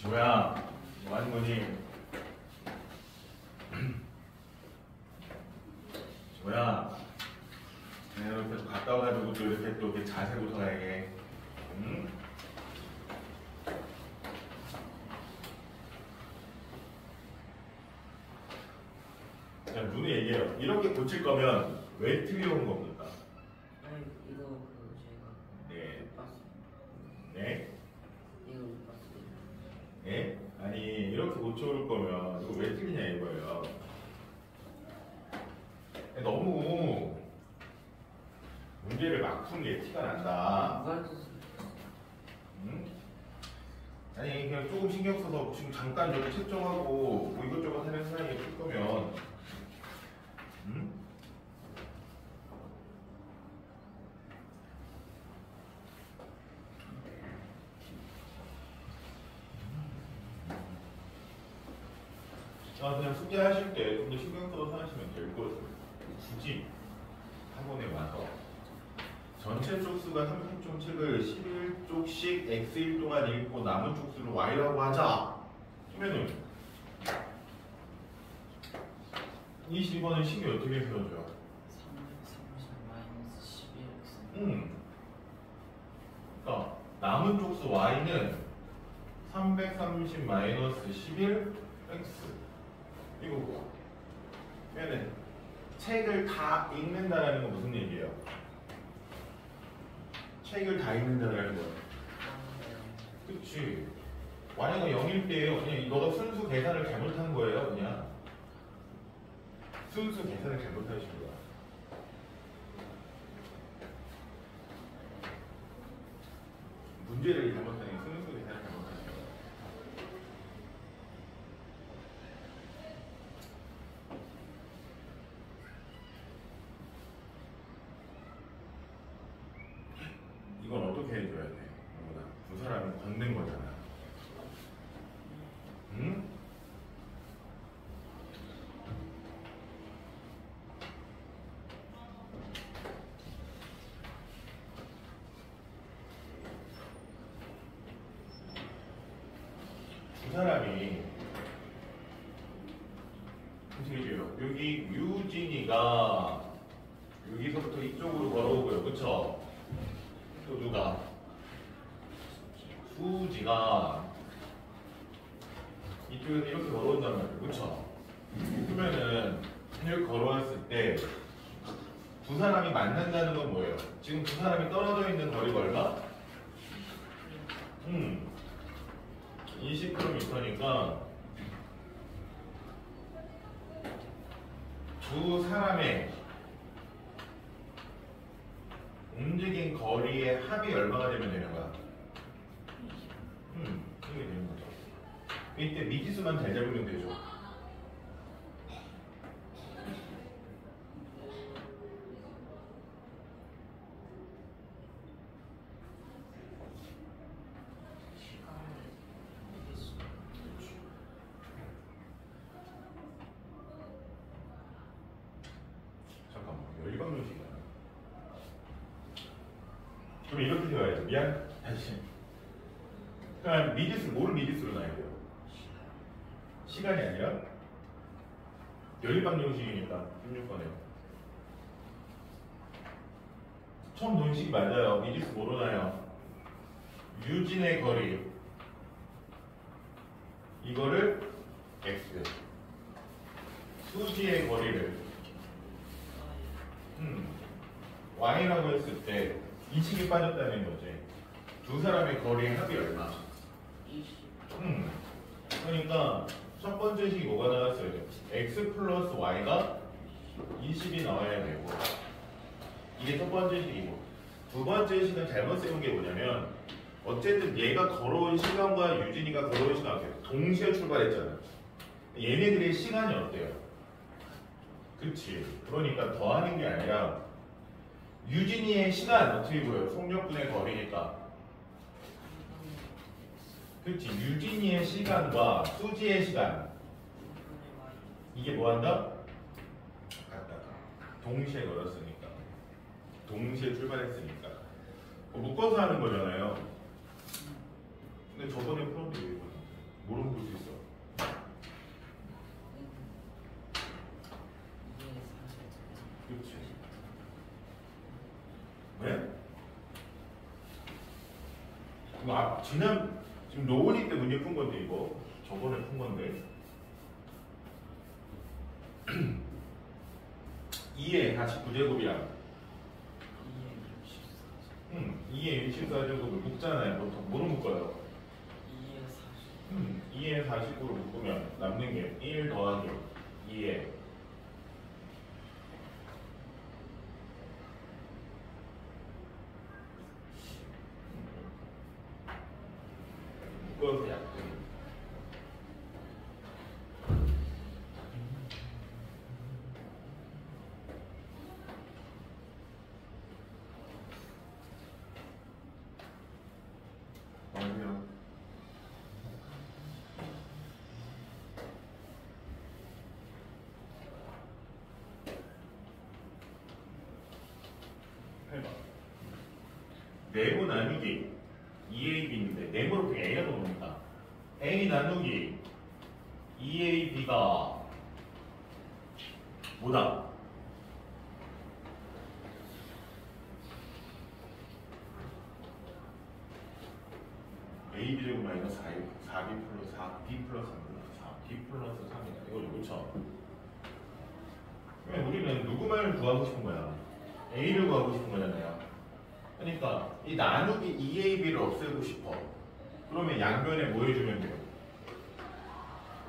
뭐야? 뭐 하는 거니? 뭐야? 내가 이렇게 갔다 와가지고 또 이렇게 자세부터 가야게. 응? 자, 눈에 얘기해요. 이렇게 고칠 거면 왜 틀려온 겁니까? 아니 이거 그 제가 네. 못 봤습니다. 네? 이거 못 봤습니다. 네? 아니, 이렇게 고쳐올 거면 이거 왜 틀리냐 이거예요. 너무 문제를 막 푼 게 티가 난다. 누가 했었어요? 응? 아니 그냥 조금 신경 써서 지금 잠깐 저기 채점하고 뭐 이것저것 하는 사이에 풀 거면 응? 그냥 숙제하실 때 좀 더 신경 써서 하시면 될 거예요. 굳이 학원에 와서 전체 쪽수가 30.7을 11쪽씩 x일 동안 읽고 남은 쪽수를 y라고 하자. 그러면은 22번은 식이 어떻게 세워져요? 330 -11x. 그러니까 남은 쪽수 y는 330 -11x 이거고. 그러면은 책을 다 읽는다라는 건 무슨 얘기예요? 책을 다 읽는다라는 거예요. 그치. y가 0일 때예요. 그냥 너가 순수 계산을 잘못한 거예요. 그냥 순수 계산을 잘못하신 거야. 문제를 잘못하는 게 순수 계산을 잘못하신 거야. 이건 어떻게 해줘야 돼? 두 사람이 걷는 거잖아. 응? 두 사람이 움직여요. 여기 유진이가 여기서부터 이쪽으로 걸어오고요. 그쵸? 또 누가? 수지가 이쪽에서 이렇게 걸어온단 말이에요. 그쵸? 그러면은 이렇게 걸어왔을 때 두 사람이 만난다는 건 뭐예요? 지금 두 사람이 떨어져 있는 거리가 얼마? 20km니까 두 사람의 움직인 거리의 합이 얼마가 되면 되는 거야? 이게 되는 거죠. 이때 미지수만 잘 잡으면 되죠. 잠깐만, 열감정식이야. 그럼 이렇게 되어야죠. 미안, 다시. 그러니까 미지수, 뭐를 미지수로 놔야 돼요? 시간이 아니라 열감정식이니까 16번에 처음 놓은 식이 맞아요. 미지수 뭐로 놔요? 유진의 거리 이거를 x 수지의 거리를 y라고 했을 때 이 식이 빠졌다는 거지. 두 사람의 거리의 합이 얼마? 20. 그러니까 첫 번째 식이 뭐가 나왔어요? x 플러스 y가 20이 나와야 되고 이게 첫 번째 식이고 두 번째 식은 잘못 세운 게 뭐냐면 어쨌든 얘가 걸어온 시간과 유진이가 걸어온 시간 어때요? 동시에 출발했잖아요. 얘네들의 시간이 어때요? 그치. 그러니까 더하는 게 아니라 유진이의 시간 어떻게 보여요? 속력분의 거리니까. 그렇지. 유진이의 시간과 수지의 시간 이게 뭐한다? 같다. 동시에 걸었으니까. 동시에 출발했으니까. 묶어서 하는 거잖아요. 근데 저번에 풀었는데 왜 이거는? 뭐로 볼 수 있어? 그렇지. 왜? 이거 지금 노은이 때 문제 푼 건데 이거 저번에 푼 건데 2의 49제곱이야. 2의 64제곱을 묶잖아요. 보통 뭐로 묶어요? 2의 49로 묶으면 남는 게 1 더하기 2의 묶어서 약분. 아니요. 해봐. 네모 나누기 2AB인데 네모로 그냥 A라고 봅니다. A 나누기 2AB가 뭐다? AB제곱 마이너스 4B 플러스 4B 플러스 4B 플러스 3이다. 이걸 그렇죠? 그러면 우리는 누구만을 구하고 싶은 거야? A를 구하고 싶은 거잖아요. 그러니까 이 나누기 2AB를 없애고 싶어. 그러면 양변에 뭐 해주면 돼요?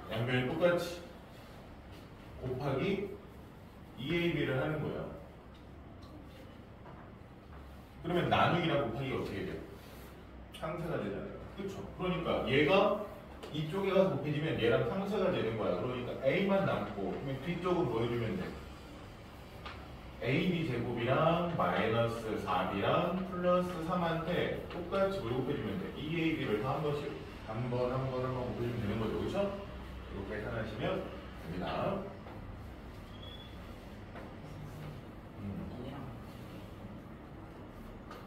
양변에 똑같이 곱하기 2AB를 하는 거예요. 그러면 나누기랑 곱하기가 어떻게 돼요? 상쇄가 되잖아요. 그렇죠? 그러니까 얘가 이쪽에 가서 곱해지면 얘랑 상쇄가 되는 거야. 그러니까 A만 남고 그러면 뒤쪽은 뭐 해주면 돼? AB 제곱이랑 마이너스 4B랑 플러스 3한테 똑같이 뭘 곱해주면 돼? 2AB를 다 한 번씩 한 번 곱해주면 되는 거죠. 그렇죠? 이거 계산하시면 됩니다.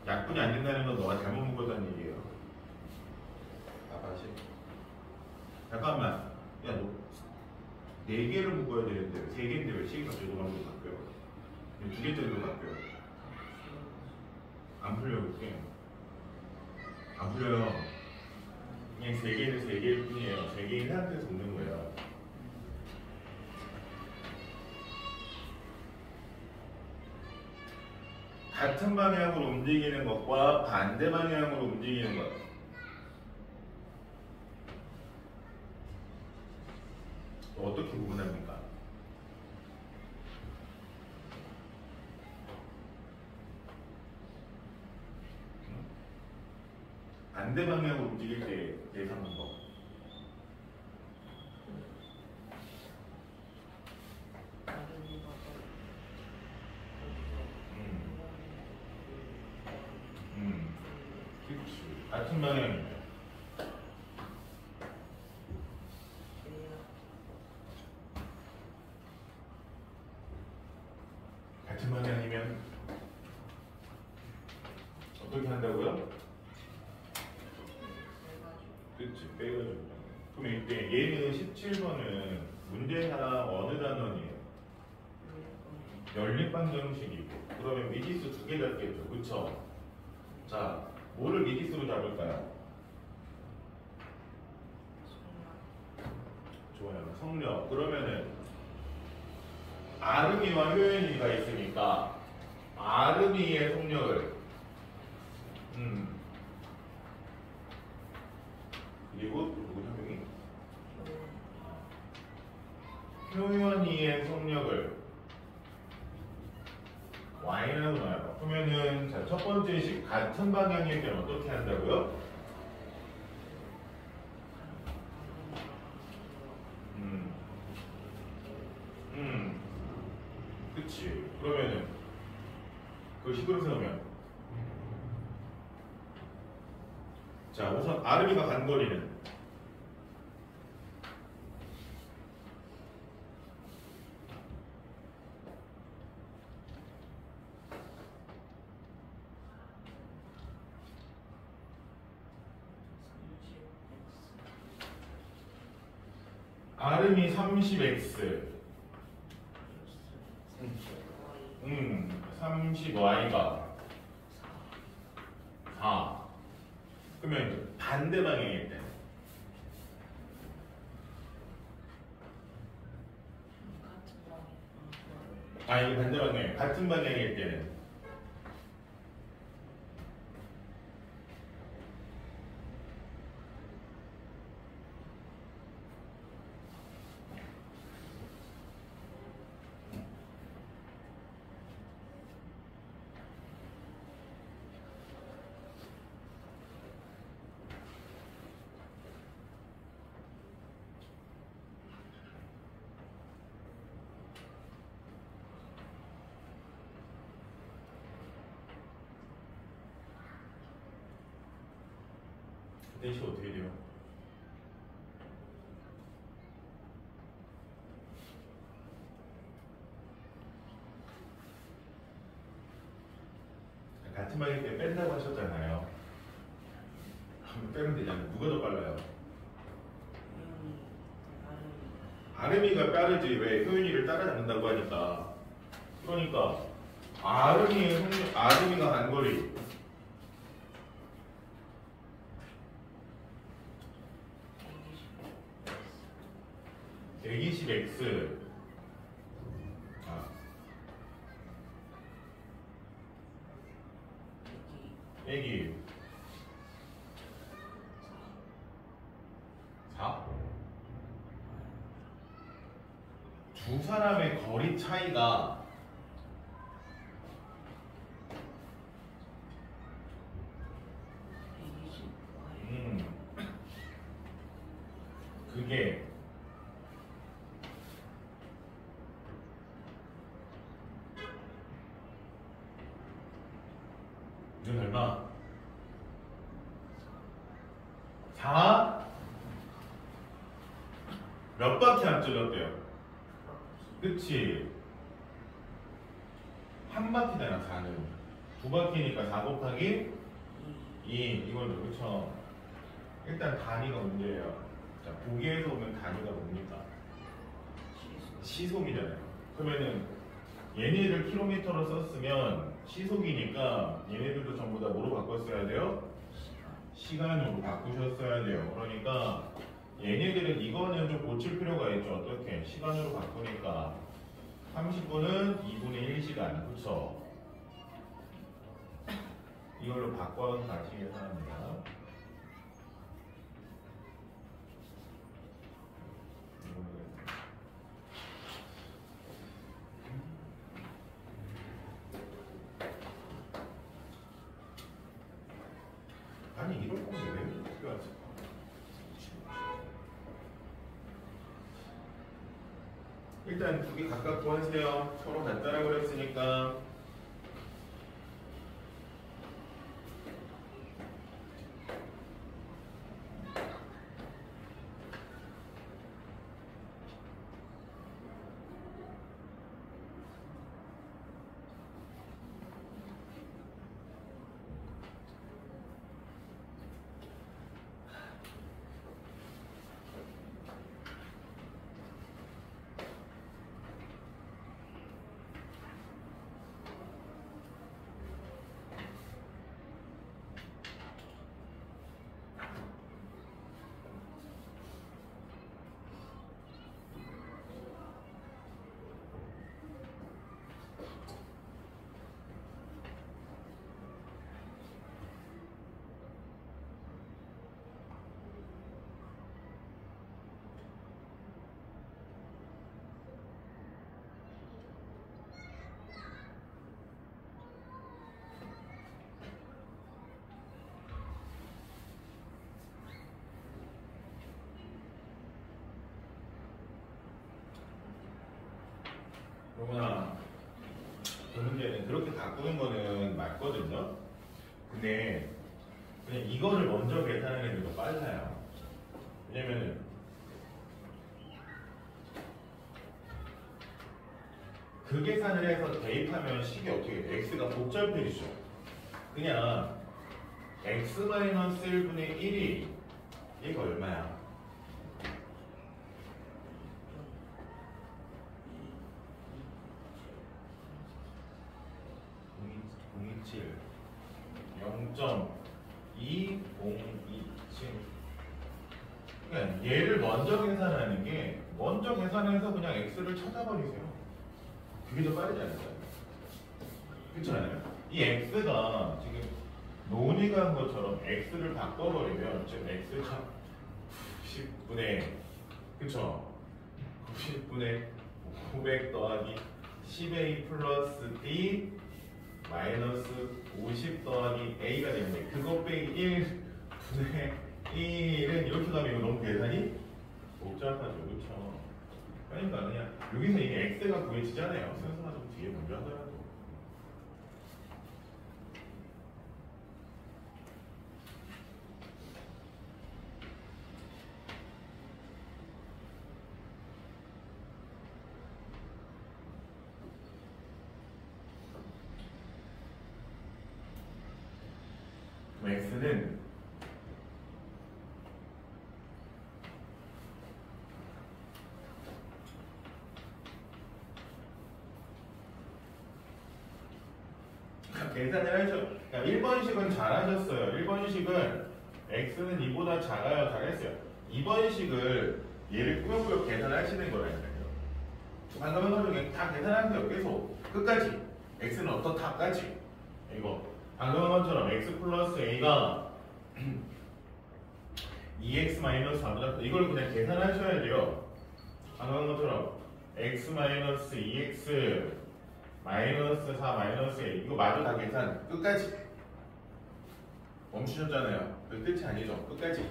약분이 안 된다는 건 너가 잘못 묶었다는 얘기예요. 아빠지. 잠깐만. 야, 너 4개를 묶어야 되는데 3개인데 왜 시기가 조금만 더 바뀌어? 2개짜리로 바뀌어. 안 풀려, 그게. 안 풀려요. 그냥 3개는 3개일 뿐이에요. 3개인 상태에서 묶는 거예요. 같은 방향으로 움직이는 것과 반대 방향으로 움직이는 것. 어떻게 구분합니까? 반대 방향으로 움직일 때 계산 방법. 그렇지. 같은 방향입니다. 같은 방향이면 어떻게 한다고요? 그렇지. 빼가지고. 그럼 이때 얘는 17번은 문제하나 어느 단원이에요? 연립방정식이고. 그러면 미지수 2개 잡겠죠. 그쵸? 자, 뭐를 미지수로 잡을까요? 좋아요. 성력. 그러면은 아름이와 효연이가 있으니까 아름이의 속력을 그리고 누구 한 명이 효연이의 속력을 y라고 나와요. 그러면은 자, 첫 번째 식 같은 방향일 때는 어떻게 한다고요? 그치. 그러면은 그 식으로 세우면 자, 우선 아름이가 간 거리는 R음이 30x 30y가 4. 그러면 반대 방향일 때 이게 반대 방향 같은 방향일 때는 그때 시 어떻게 돼요? 같은 방일 때 뺀다고 하셨잖아요. 한번 빼면 되잖아요. 누가 더 빨라요? 아름이가 빠르지. 왜? 효윤이를 따라잡는다고 하니까. 그러니까 아름이가 간 거리 120x 빼기 4. 두 사람의 거리 차이가 그게 이건 얼마? 4? 몇 바퀴 안 찔렀대요? 그치? 한 바퀴잖아 4는 두 바퀴니까 4 곱하기 2 이걸로 그쵸? 일단 단위가 문제예요. 자, 보기에서 오면 단위가 뭡니까? 시속이잖아요. 그러면은 얘네들 킬로미터로 썼으면 시속이니까 얘네들도 전부 다 뭐로 바꿨어야 돼요? 시간으로 바꾸셨어야 돼요. 그러니까 얘네들은 이거는 좀 고칠 필요가 있죠. 어떻게? 시간으로 바꾸니까 30분은 2분의 1시간 그쵸? 이걸로 바꿔서 다시 계산합니다. 아니 이럴 거면 왜 이렇게 하지? 일단 두 개 각각 구하세요. 서로 같다라고 그랬으니까. 그러구나. 그 문제는 그렇게 바꾸는 거는 맞거든요. 근데 그냥 이거를 먼저 계산하는 애들도 빨라요. 왜냐면은 그 계산을 해서 대입하면 식이 어떻게 돼? x가 복잡해지죠. 그냥 x-1분의 1이 얘가 얼마야? 0.27 0.2027 그러니까 얘를 먼저 계산하는 게 먼저 계산해서 그냥 x를 찾아버리세요. 그게 더 빠르지 않을까요? 그렇지 않아요? 이 x가 지금 논의가 한 것처럼 x를 바꿔버리면 지금 x 참 90분의 그쵸? 90분의 500 더하기 10a 플러스 b 마이너스 50 더하기 a가 되는데 그것 빼기 1분의 1은 이렇게 가면 이거 너무 계산이 복잡하죠. 그렇죠? 그러니까 그냥 여기서 이게 x가 구해지잖아요. 순서가 좀 뒤에 먼저 하더라도 x는 계산을 하죠. 그러니까 1번식은 잘하셨어요. 1번식은 x는 이보다 작아요. 잘했어요. 2번식을 얘를 꾸역꾸역 계산하시는 거라니까요. 방금 한 중에 다 계산하세요. 계속 끝까지 x는 어떻다까지 이거 방금 한 것처럼 x 플러스 a가 2x 마이너스 4보다 이걸 그냥 계산하셔야 돼요. 방금 한 것처럼 x 마이너스 2x 마이너스 4 마이너스 a 이거 마저 다 계산 끝까지 멈추셨잖아요. 그 끝이 아니죠. 끝까지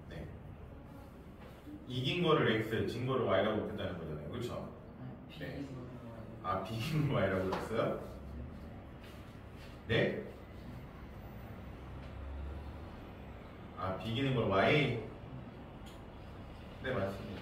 네. 이긴 거를 x, 진 거를 y라고 본다는 거잖아요. 그렇죠? 네. 아 비긴 걸 y라고 했어요? 네? 아 비기는 걸 y? 네 맞습니다.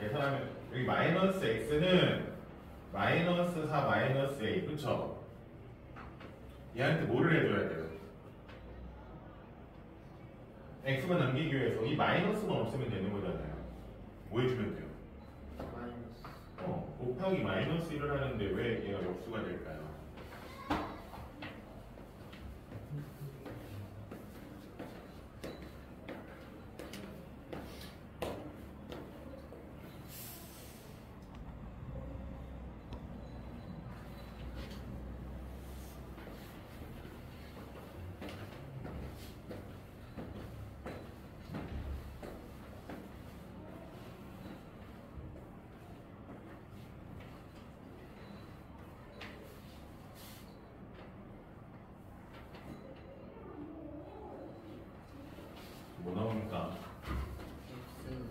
계산하면 여기 마이너스 x는 마이너스 4 마이너스 a 그쵸? 얘한테 뭐를 해줘야 돼요? x만 남기기 위해서 이 마이너스만 없으면 되는 거잖아요. 뭐 해주면 돼요? 마이너스 곱하기 마이너스 1을 하는데 왜 얘가 역수가 될까요? 뭐 나옵니까? x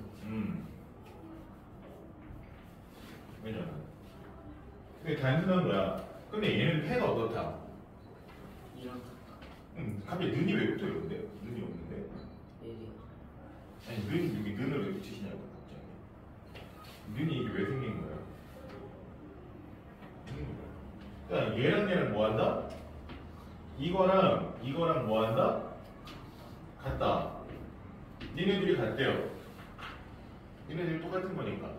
왜냐면 근데 단순한 거야. 근데 얘는 해가 어떻다? 이런 갑자기 눈이 왜 붙어 있는데? 눈이 없는데? 내려 아니 눈이 여기 눈을 왜 붙이시냐고 갑자기. 눈이 이게 왜 생긴 거야? 그러니까 얘랑 뭐 한다? 이거랑 뭐 한다? 같다. 니네들이 같대요. 니네들이 똑같은 거니까.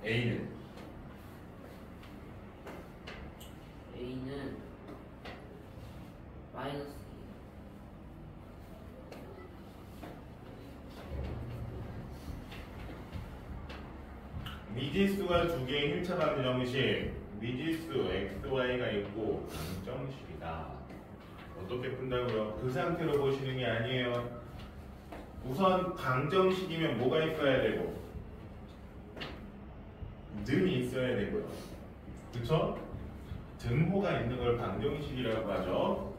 A는 a는 마이너스 미지수가 두 개의 1차 방정식 미지수 xy가 있고 방정식이다. 어떻게 푼다고요? 그 상태로 보시는 게 아니에요. 우선 방정식이면 뭐가 있어야 되고 능이 있어야 되고요. 그쵸? 등호가 있는 걸 방정식이라고 하죠.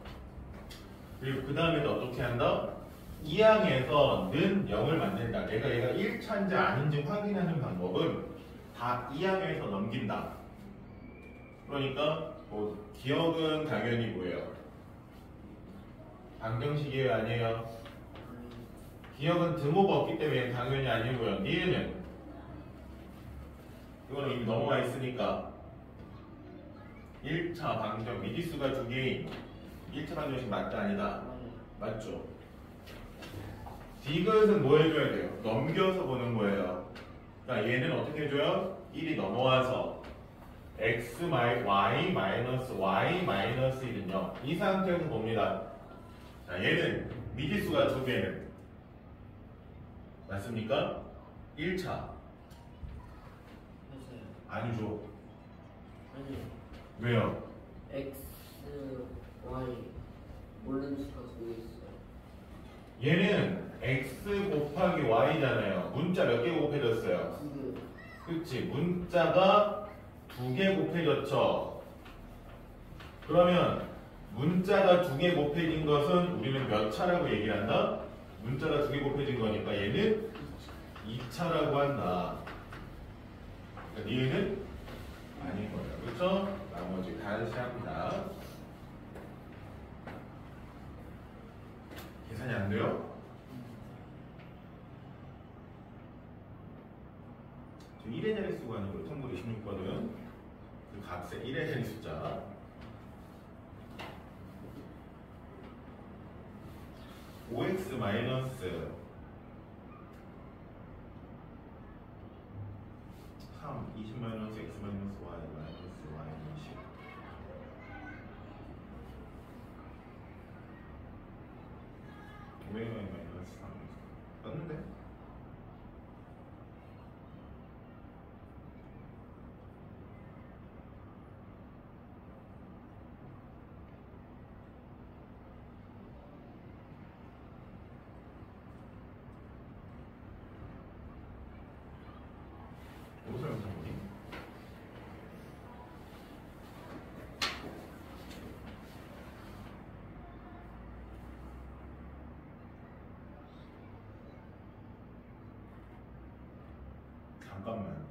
그리고 그 다음에도 어떻게 한다? 이 항에서는 0을 만든다. 내가 얘가 1차인지 아닌지 확인하는 방법은 다 이 항에서 넘긴다. 그러니까 뭐 기억은 당연히 뭐예요? 방정식이에요, 아니에요? 기억은 등호가 없기 때문에 당연히 아니고요. 니은은 이거는 이미 넘어와 있으니까 1차 방정 미지수가 두 개인 1차 방정식 맞다 아니다? 맞죠? 디귿은 뭐 해줘야 돼요? 넘겨서 보는 거예요. 그러니까 얘는 어떻게 해줘요? 1이 넘어와서 x y 마이너스 y 마이너스 1은요. 이 상태에서 봅니다. 자, 얘는 미지수가 두 개는 맞습니까? 1차 맞아요. 아니죠. 아니요. 왜요? X, Y 모르는 수가 두 개 있어요. 얘는 x 곱하기 y잖아요. 문자 몇 개 곱해졌어요? 두 개. 그렇지. 문자가 두 개 곱해졌죠. 그러면 문자가 두 개 곱해진 것은 우리는 몇 차라고 얘기를 한다? 문자가 두 개 곱해진 거니까 얘는 2차라고 한다. 그러니까 얘는 아닌 거예요. 그렇죠? 나머지 다시 합니다. 계산이 안 돼요? 저 1의 자릿수가 아니고 참고로 26번은 그 값의 1의 자릿수자 5x 마이너스 3, 20 마이너스 x 마이너스 y 마이너스 y는 10 5y 마이너스 3 맞는데? 어디서 영상 보니? 잠깐만.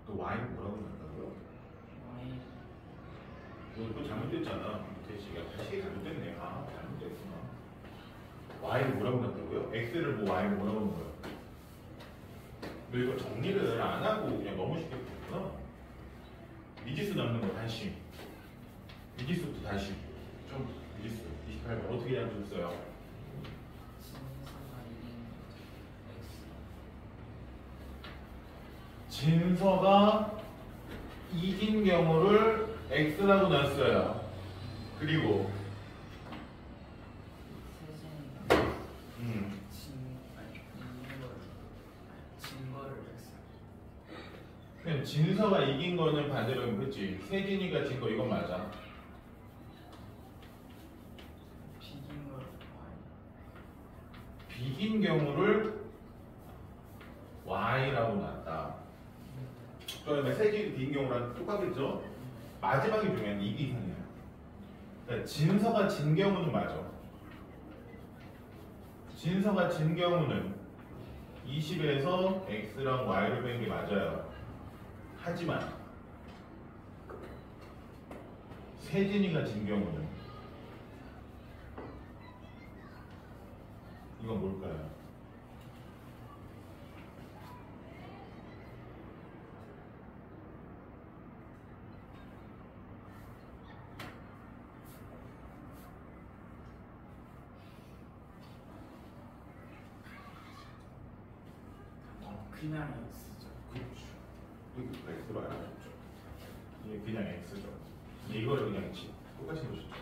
너 Y는 뭐라고 한다고요? Y. 너 잘못됐잖아. 대시가 다시 잘못됐네. 아, 잘못됐구나. Y를 뭐라고 한다고요? X를 뭐 Y를 뭐라고 하는 거예요? 너 이거 정리를 안 하고 그냥 너무 쉽게 풀었구나. 미지수 남는 거 다시. 미지수도 다시. 좀 미지수. 28번 어떻게 잡으셨어요? 진서가 이긴 X. 진서가 이긴 경우를 X라고 놨어요. 그리고 세상에 음, 증거를 했어요. 그냥 진서가 이긴 거는 반대로 그렇지. 세진이가 진 거 이건 맞아. 비긴 걸 Y. 비긴 경우를 Y라고 놨다. 그러면 세진이 비긴 경우랑 똑같겠죠? 마지막이 중요한 이게 이상이야. 그러니까 진서가 진 경우는 맞아. 진서가 진 경우는 20에서 X랑 Y를 뺀 게 맞아요. 하지만 세진이가 진 경우는 이건 뭘까요? 그냥 X죠. 그렇죠. 이거 X로 알아줬죠. 이게 그냥 X죠. 이거를 그냥 똑같이 놓으셨죠.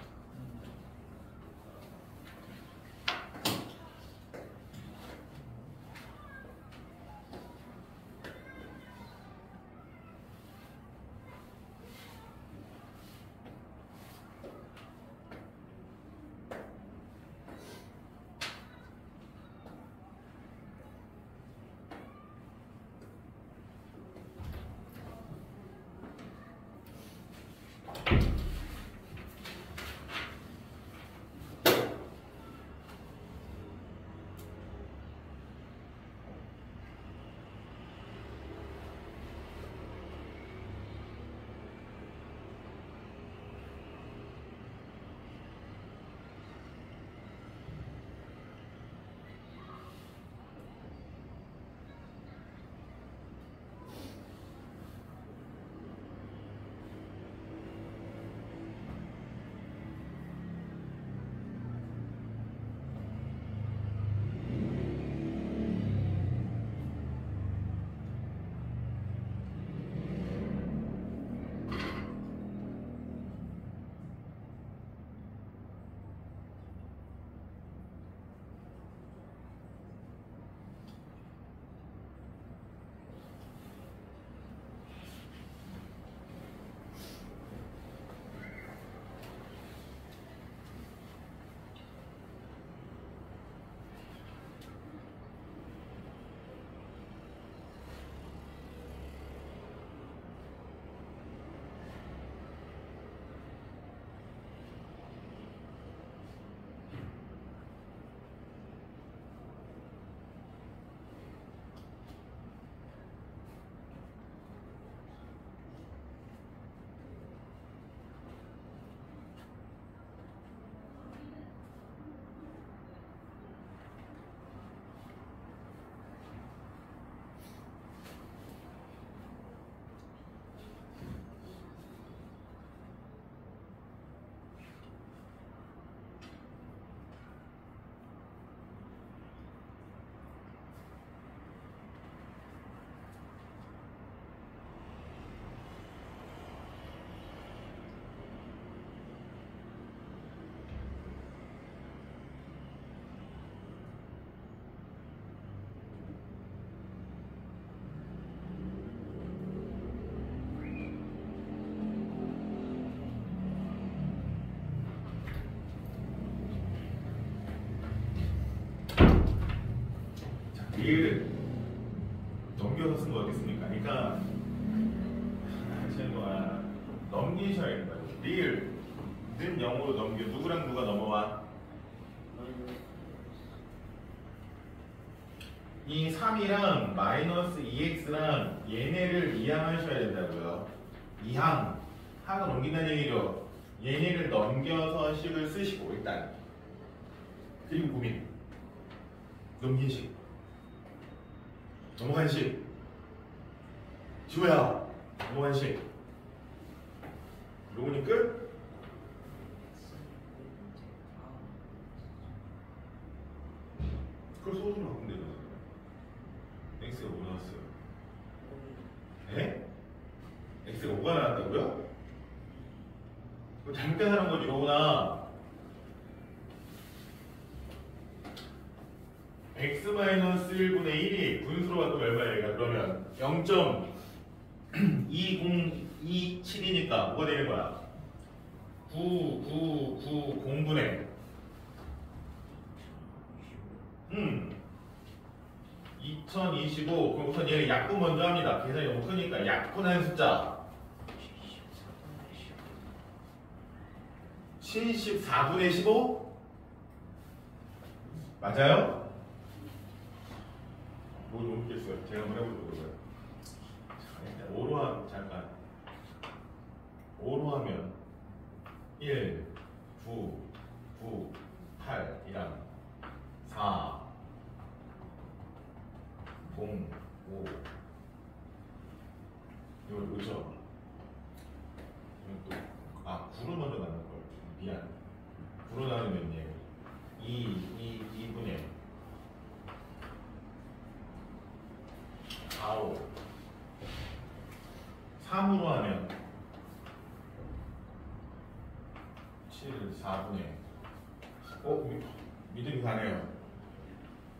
자, 리을을 넘겨서 쓴 거 어디 있습니까? 그러니까 제가 넘기셔야 된다고. 리을는 0으로 넘겨. 누구랑 누가 넘어와? 이 3이랑 마이너스 2x랑 얘네를 이항하셔야 된다고요. 이항. 항을 넘긴다는 얘기죠. 얘네를 넘겨서 식을 쓰시고 일단. 그리고 고민. 넘긴 식. 넘어간 식. 지호야. 넘어간 식. 요거니 끝? 그걸 소수로 바꾸면 되죠. x가 뭐 나왔어요? 네? x가 5가 나왔다고요? 그거 잘못 계산한 거지, 이거구나. x-1분의 1이 분수로 바꾸면 얼마야, 얘가? 그러면 0.2027이니까 뭐가 되는 거야? 9990분의 2025. 그럼 우선 얘는 약분 먼저 합니다. 계산이 너무 크니까 약분한 숫자 74분의 15? 맞아요? 뭘 못 믿겠어요. 제가 한번 해보도록 해요. 자, 5로 하면 잠깐 5로 하면 1, 9, 9, 8이랑 4, 0, 5 이걸 5죠? 또, 9로 먼저 나눌걸. 미안. 9로 나누면 얘 2분의 4, 5 3으로 하면 7, 4분의 믿음이 가네요.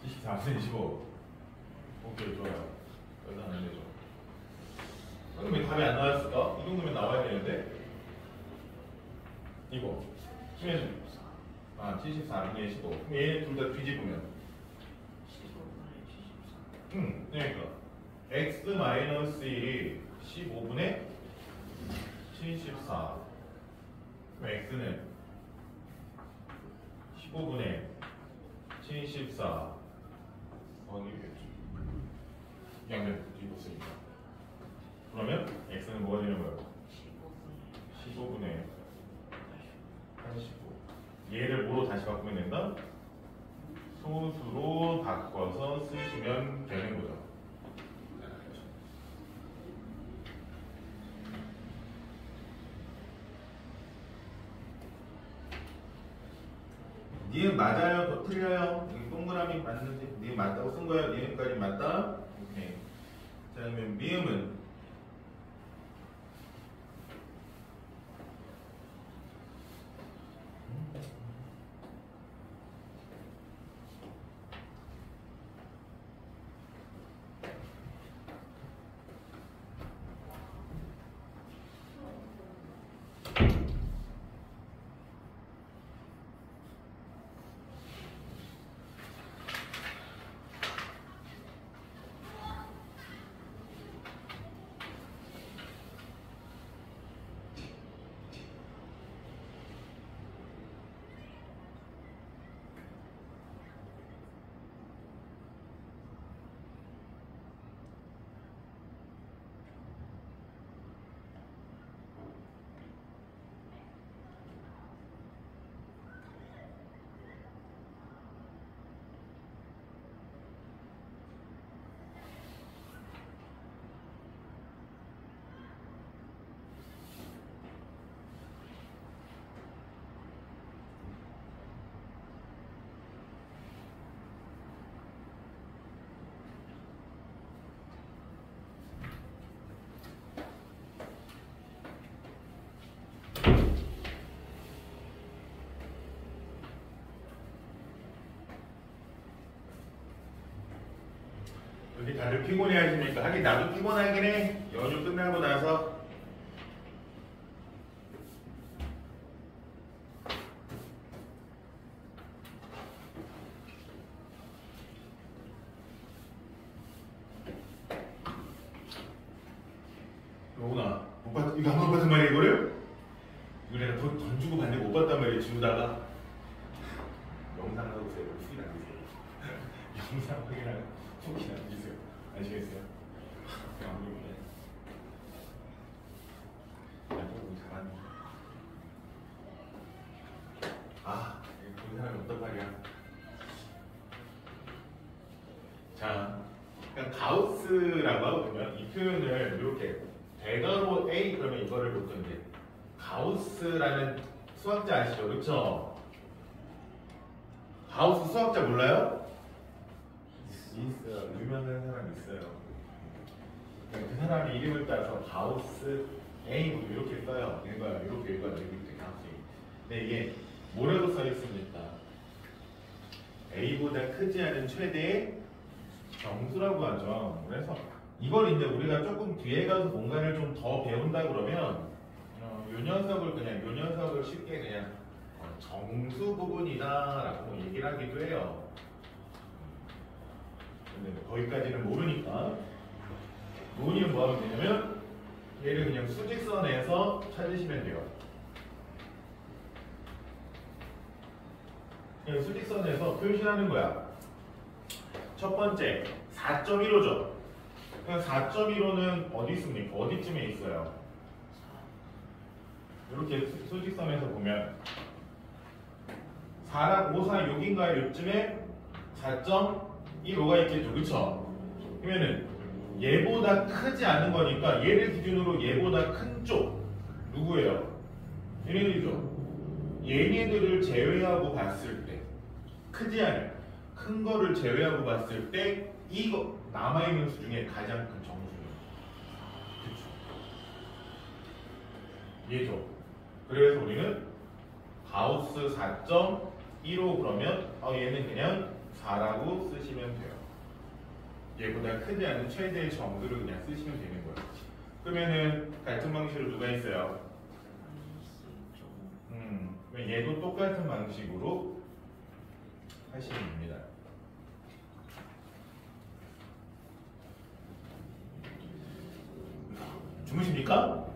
74분의 15. 오케이, 좋아요. 여기서 하면 되죠. 그러면 답이 안 나왔을까? 이 정도면 나와야 되는데. 이거. 치면 74분의 15. 그럼 얘네 둘 다 뒤집으면. 그러니까. x-1이 15분의 74. 그럼 x는 15분의 74. 이겠죠. 양면 뒤집었으니까. 그러면 x는 뭐가 되는 거예요? 15분의 85. 얘를 뭐로 다시 바꾸면 된다? 소수로 바꿔서 쓰시면 되는 거죠. 니은 맞아요? 더 틀려요? 이 동그라미 맞는지? 니은 맞다고 쓴 거예요? 니은까지 맞다? 오케이. 자, 그러면 미음은 여기 다들 피곤해 하십니까? 하긴 나도 피곤하긴 해. 연휴 끝나고 나서. 주다가 영상 하고 있어요. 후기 남기세요. 영상 확인하고 후기 남기세요. 아시겠어요? 그냥 모르겠네. 야구 잘하네. 아, 본 사람이 어떤 말이야? 자, 그냥 가우스라고 하거든요. 이 표현을 이렇게 대괄호 A 그러면 이거를 보통 이제 가우스라는 수학자 아시죠? 그렇죠? 가우스 수학자 몰라요? 있어요. 유명한 사람 있어요. 그 사람의 이름을 따서 가우스 A 뭐 이렇게 써요. 이렇게 읽어요. 이렇게 가우스 A. 근데 이게 뭐라고 써 있습니까? A보다 크지 않은 최대의 정수라고 하죠. 그래서 이걸 이제 우리가 조금 뒤에 가서 뭔가를 좀 더 배운다 그러면 요 녀석을 쉽게 그냥 정수 부분이다라고 얘기를 하기도 해요. 근데 거기까지는 모르니까 논의는 뭐 하면 되냐면 얘를 그냥 수직선에서 찾으시면 돼요. 그냥 수직선에서 표시하는 거야. 첫 번째 4.15죠. 4.15는 어디 있습니까? 어디쯤에 있어요? 이렇게 수직선에서 보면 4랑 5, 4, 6인가요? 요쯤에 4.15가 있겠죠. 그쵸? 그러면은 얘보다 크지 않은 거니까 얘를 기준으로 얘보다 큰 쪽 누구예요? 얘네들이죠. 얘네들을 제외하고 봤을 때 크지 않은 큰 거를 제외하고 봤을 때 이거 남아있는 수 중에 가장 큰 정수는 그쵸? 얘죠. 그래서 우리는 가우스 4.15 그러면 얘는 그냥 4라고 쓰시면 돼요. 얘보다 크지 않은 최대의 정수를 그냥 쓰시면 되는 거예요. 그러면은 같은 방식으로 누가 있어요? 얘도 똑같은 방식으로 하시면 됩니다. 주무십니까?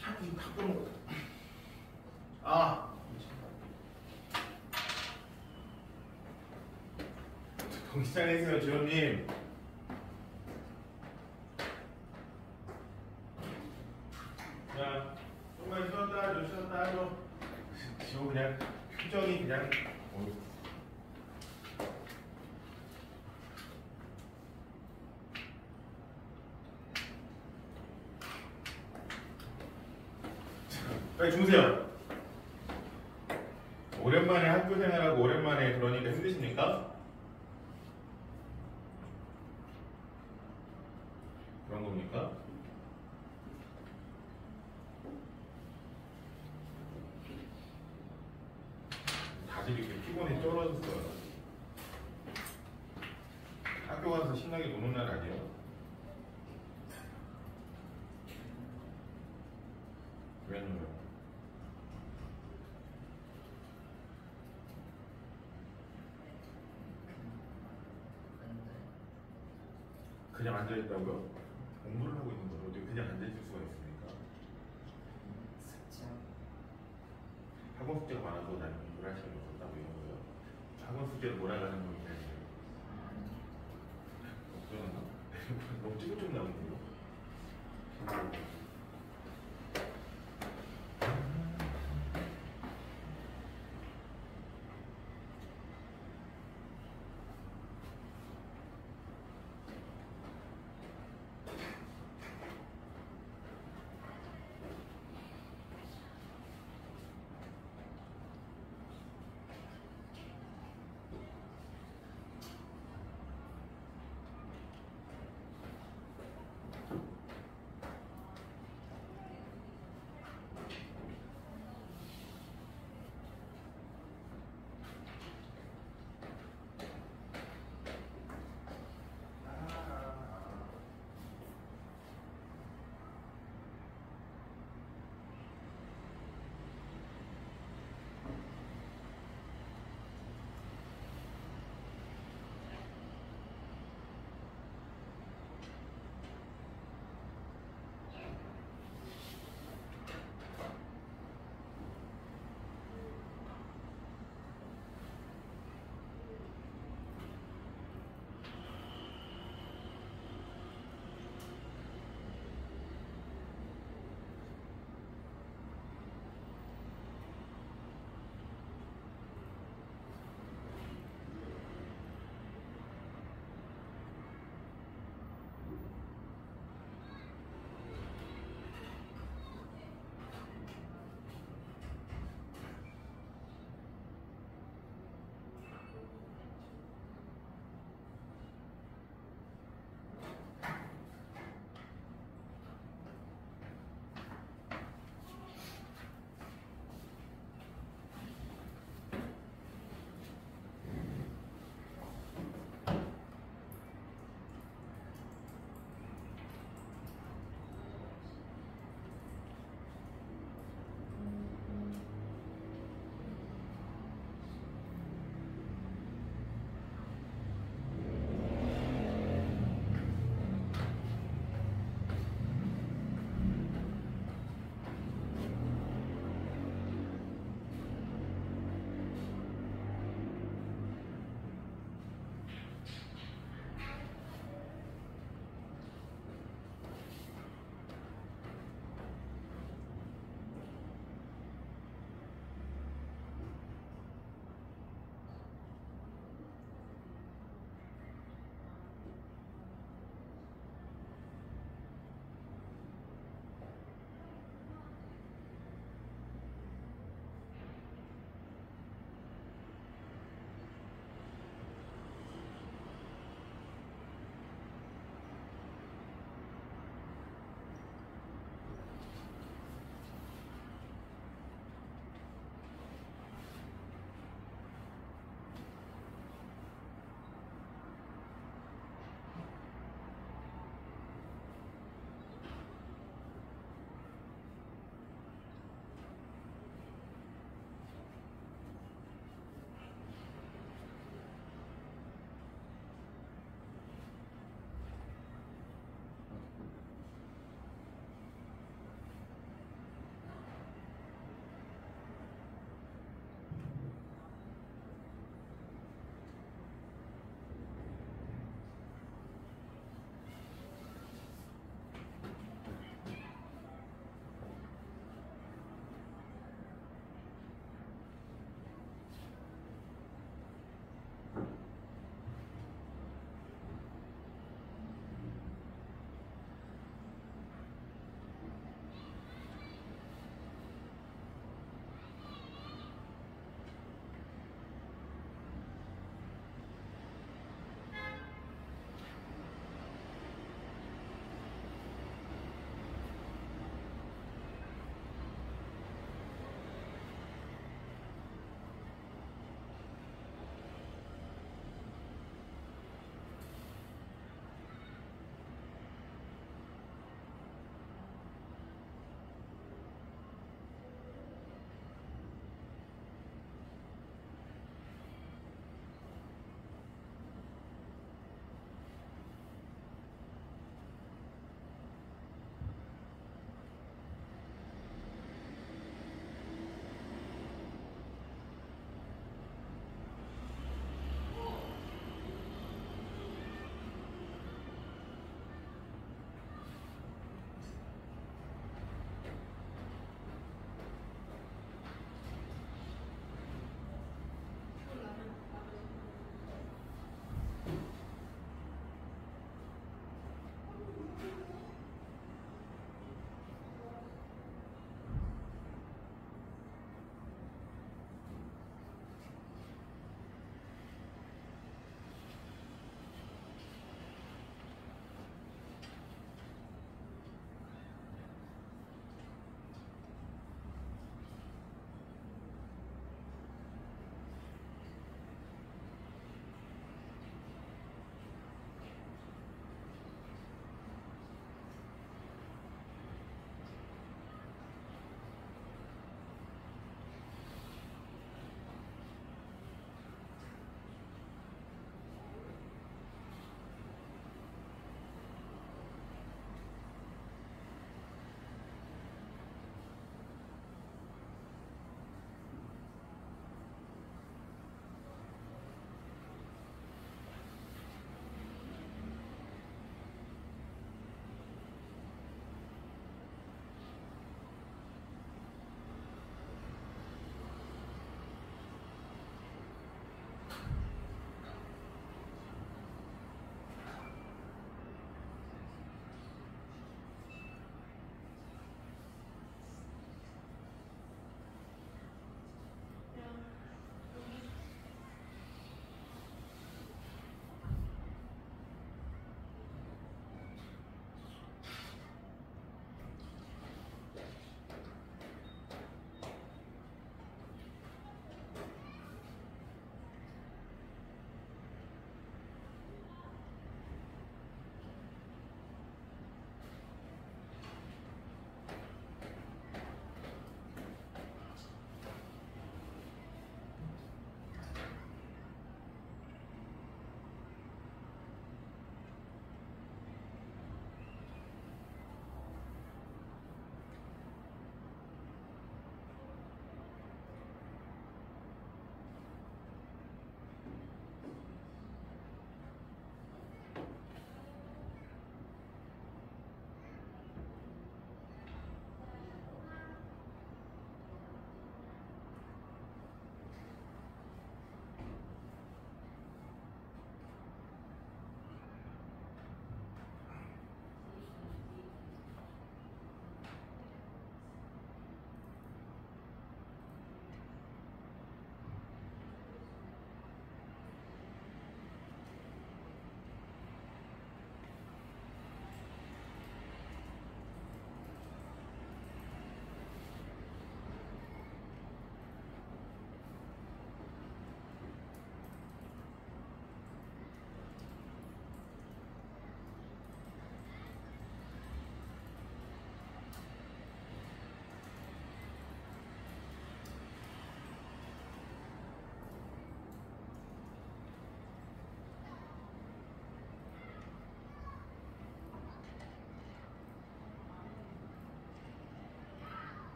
향이 확 들어온 거. 정신 차리세요, 지원님. 자, 정말 쉬었다 하죠. 지금 그냥 표정이 그냥. 빨리 주무세요. 오랜만에 학교 생활하고 오랜만에 그러니까 힘드십니까? 그런 겁니까? 다들 이렇게 피곤해 쩔어졌어요. 학교 가서 신나게 노는 날 아니에요? 왜 놀아요? 그냥 앉아있다고요? 공부를 하고 있는 걸 어떻게 그냥 앉아있을 수가 있습니까? 학원 숙제가 많아서 나는 공부를 할 시간이 없었다고 이런 거예요. 학원 숙제를 몰아가는 건 그냥 걱정하나? 너무 찌글찌글 나오는데요?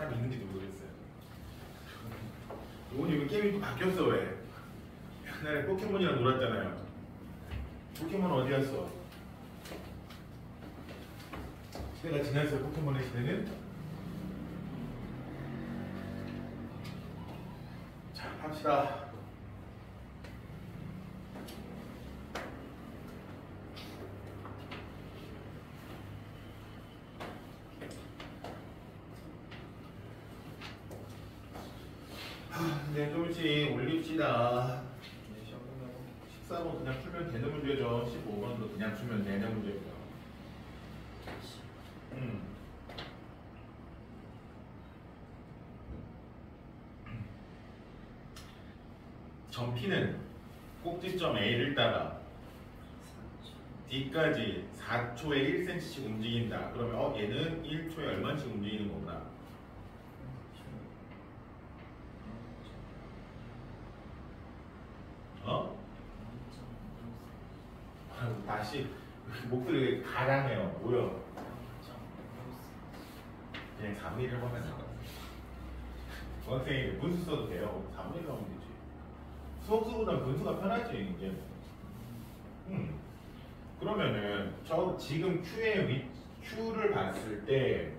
잘 있는지도 모르겠어요. 오늘 이거 게임이 또 바뀌었어. 왜? 옛날에 포켓몬이랑 놀았잖아요. 포켓몬 어디 갔어? 시대가 지났어요. 포켓몬의 시대는. 자, 합시다. 네, 조금씩 올립시다. 네, 시험 끝나고 14번 그냥 풀면 되는 문제죠. 15번도 그냥 풀면 되는 문제고요. 점피는 꼭지점 A를 따라 D까지 4초에 1cm씩 움직인다. 그러면 얘는 1초에 얼마씩 움직이는 거구나. 다시 목소리 가랑해요. 뭐야? 그냥 3분의 1을 하면 돼요. 중학생이 분수 써도 돼요. 3분의 1 하면 되지. 수학수보다 분수가 편하지 이제. 그러면은 저 지금 Q의 Q를 봤을 때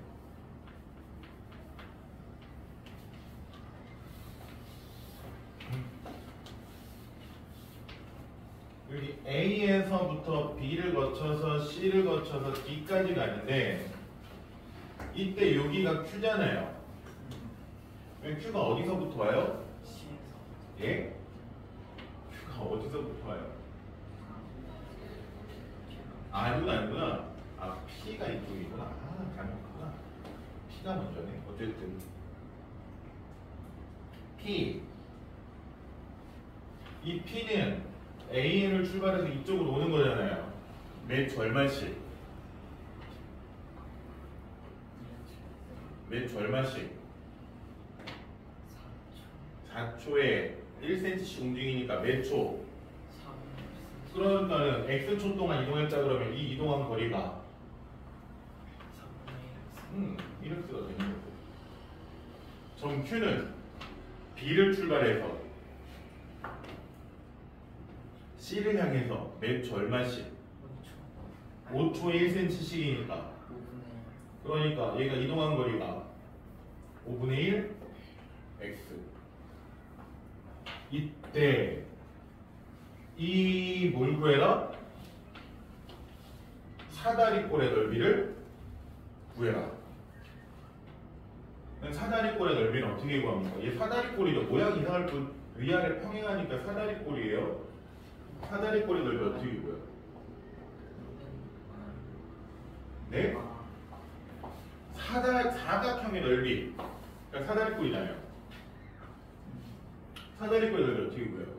여기 A에서부터 B를 거쳐서 C를 거쳐서 D까지 가는데 이때 여기가 Q잖아요. Q가 어디서부터 와요? 예? Q가 어디서부터 와요? 이건 아니구나. P가 이쪽이구나. 잘못했구나. P가 먼저네. 어쨌든 P 이 P는 A를 출발해서 이쪽으로 오는 거잖아요. 매초 얼마씩? 매초 얼마씩? 4초에 1cm씩 움직이니까 매초? 그러니까는 X초 동안 이동했다 그러면 이 이동한 거리가 이렇게 쓰가 되는 거고. 점 Q는 B를 출발해서 C를 향해서 매초 얼마씩? 5초에 1cm씩이니까. 그러니까 얘가 이동한 거리가 5분의 1 x. 이때 이 뭘 구해라? 사다리꼴의 넓이를 구해라. 사다리꼴의 넓이는 어떻게 구합니까? 얘 사다리꼴이죠. 모양 이상할 뿐 위아래 평행하니까 사다리꼴이에요. 사다리꼴의 넓이 어떻게 구해요? 네? 사각형의 넓이. 그러니까 사다리꼴이잖아요. 사다리꼴의 넓이 어떻게 구해요?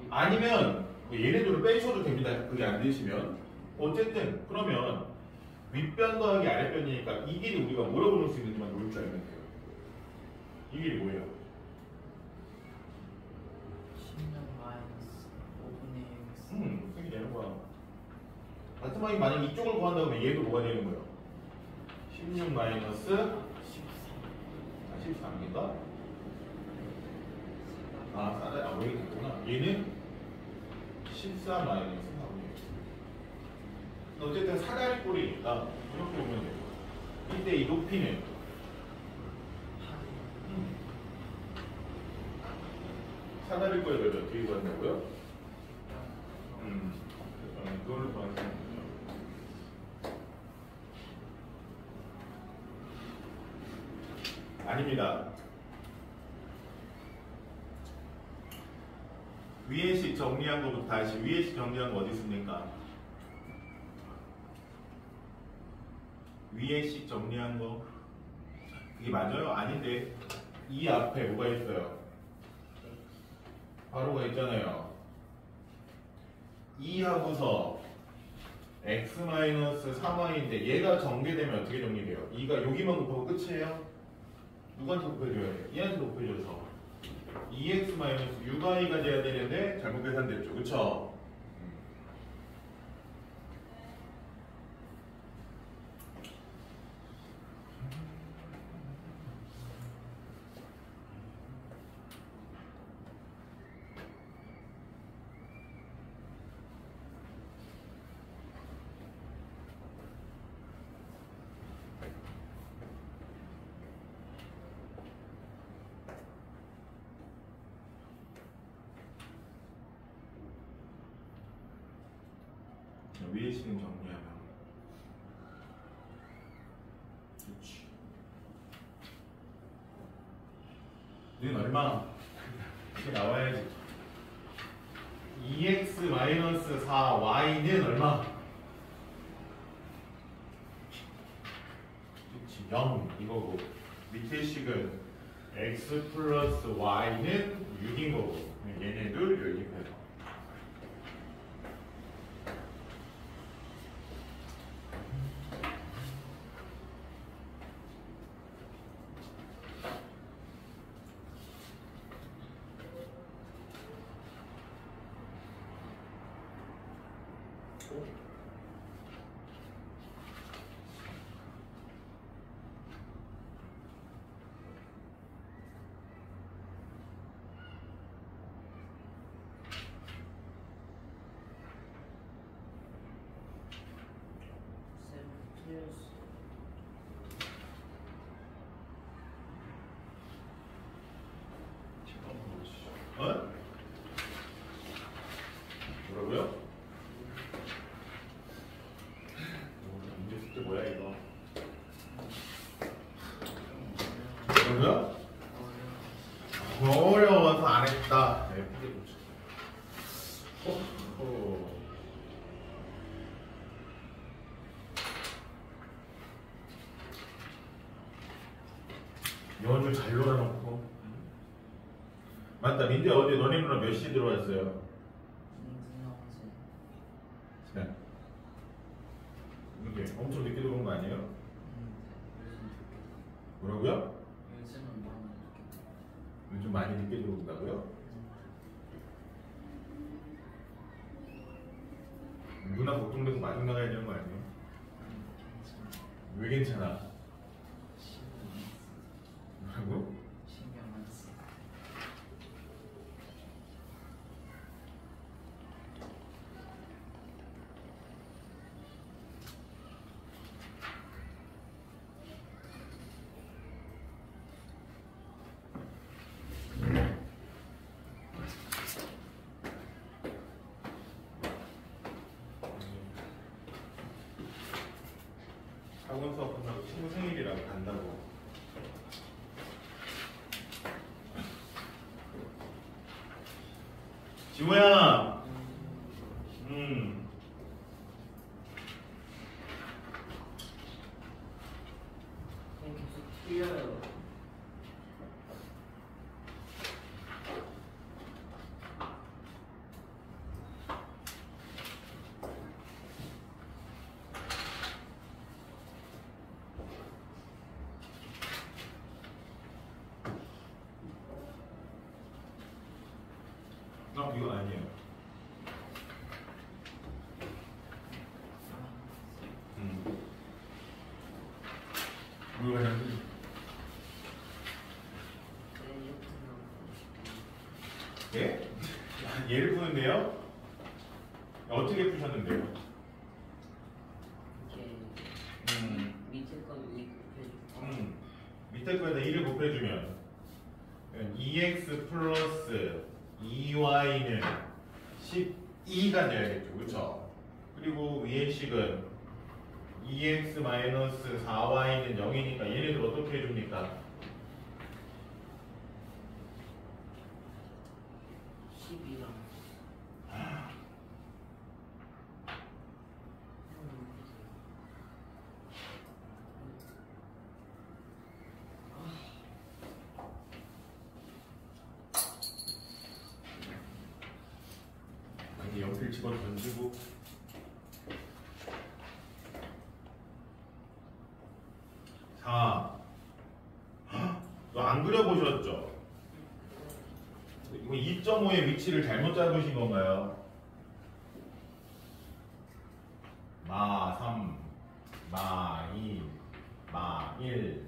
아니면 얘네들을 빼셔도 됩니다. 그게 안 되시면. 어쨌든 그러면 윗변 더하기 아랫변이니까 이 길이 우리가 뭐라고 놓을 수 있는지만 놓을 줄 알면 돼요. 이 길이 뭐예요? 16 마이너스 5분의 1 그게 되는 거야. 마지막에 만약 이쪽을 구한다고 하면 얘도 뭐가 되는 거예요? 16 마이너스 13인가? 왜 이렇게 됐구나. 얘는 14 마이너스 4분의 1. 어쨌든 사다리꼴이니까 이렇게 보면 돼요. 이때 이 높이는 사다리꼴의 넓이 어떻게 구한다고요? 그거를 구하는 거죠. 아닙니다. 위에식 정리한 거부터 다시 위에식 정리한 거 어디 있습니까? 위에식 정리한 거 그게 맞아요? 아닌데 이 앞에 뭐가 있어요? 바로가 있잖아요. 2하고서 x-3y인데 얘가 전개되면 어떻게 정리돼요? 2가 여기만 곱하고 끝이에요? 누구한테 곱해줘야 돼요? 얘한테 곱해줘서 2x-6y가 돼야 되는데 잘못 계산됐죠. 그쵸? 위에 식은 정리하면 그렇지. 는 얼마? 이렇게 나와야지. 2x-4y는 얼마? 그렇지, 0 이거고 밑에 식은 x 플러스 y는 6인 거고 얘네들 여기까지. 어? 뭐라고요? 문제 숙제 뭐야 이거? 뭐라고요? 어려워서 안 했다. 네, 푸게 보죠. 연주 잘 놀아놓고. 맞다. 민재 어제 너네 누나 몇 시에 들어왔어요? 네. 이게 엄청 늦게 들어온 거 아니에요? 뭐라고요? 요즘 많이 늦게 들어온다고요? 누나 걱정돼서 마중 나가야 되는 거 아니에요? 왜 괜찮아? 뭐라고? 학원 수업 끝나고 친구 생일이라고 간다고. 지호야. 계속 틀려요. 이거 아니에요. 뭐가 잘못됐지? 예? 얘를 푸는데요? 어떻게 푸셨는데요? 밑에 거 2 곱해주고 밑에 거에다 2를 곱해주면 2x 플러스 2y는 12가 돼야겠죠. 그렇죠? 그리고 위의 식은 2x 마이너스 4y는 0이니까 얘네들 어떻게 해줍니까? 12랑 연필 집어 던지고. 자, 또 안 그려보셨죠? 이거 2.5의 위치를 잘못 잡으신 건가요? 마 3, 마 2, 마 1,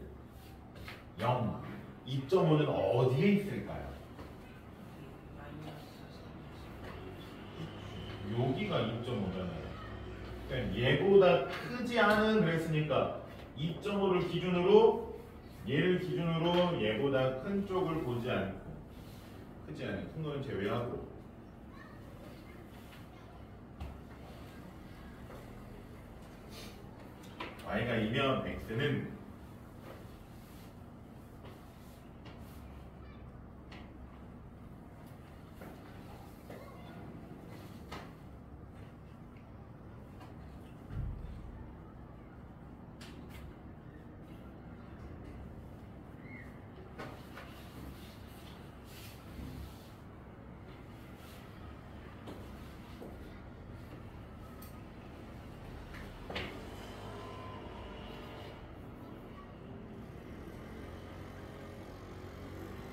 0. 2.5는 어디에 있을까요? 여기가 2.5잖아요. 그러니까 얘보다 크지 않은 그랬으니까 2.5를 기준으로 얘를 기준으로 얘보다 큰 쪽을 보지 않고 크지 않은 큰 거는 제외하고 이하이면 x는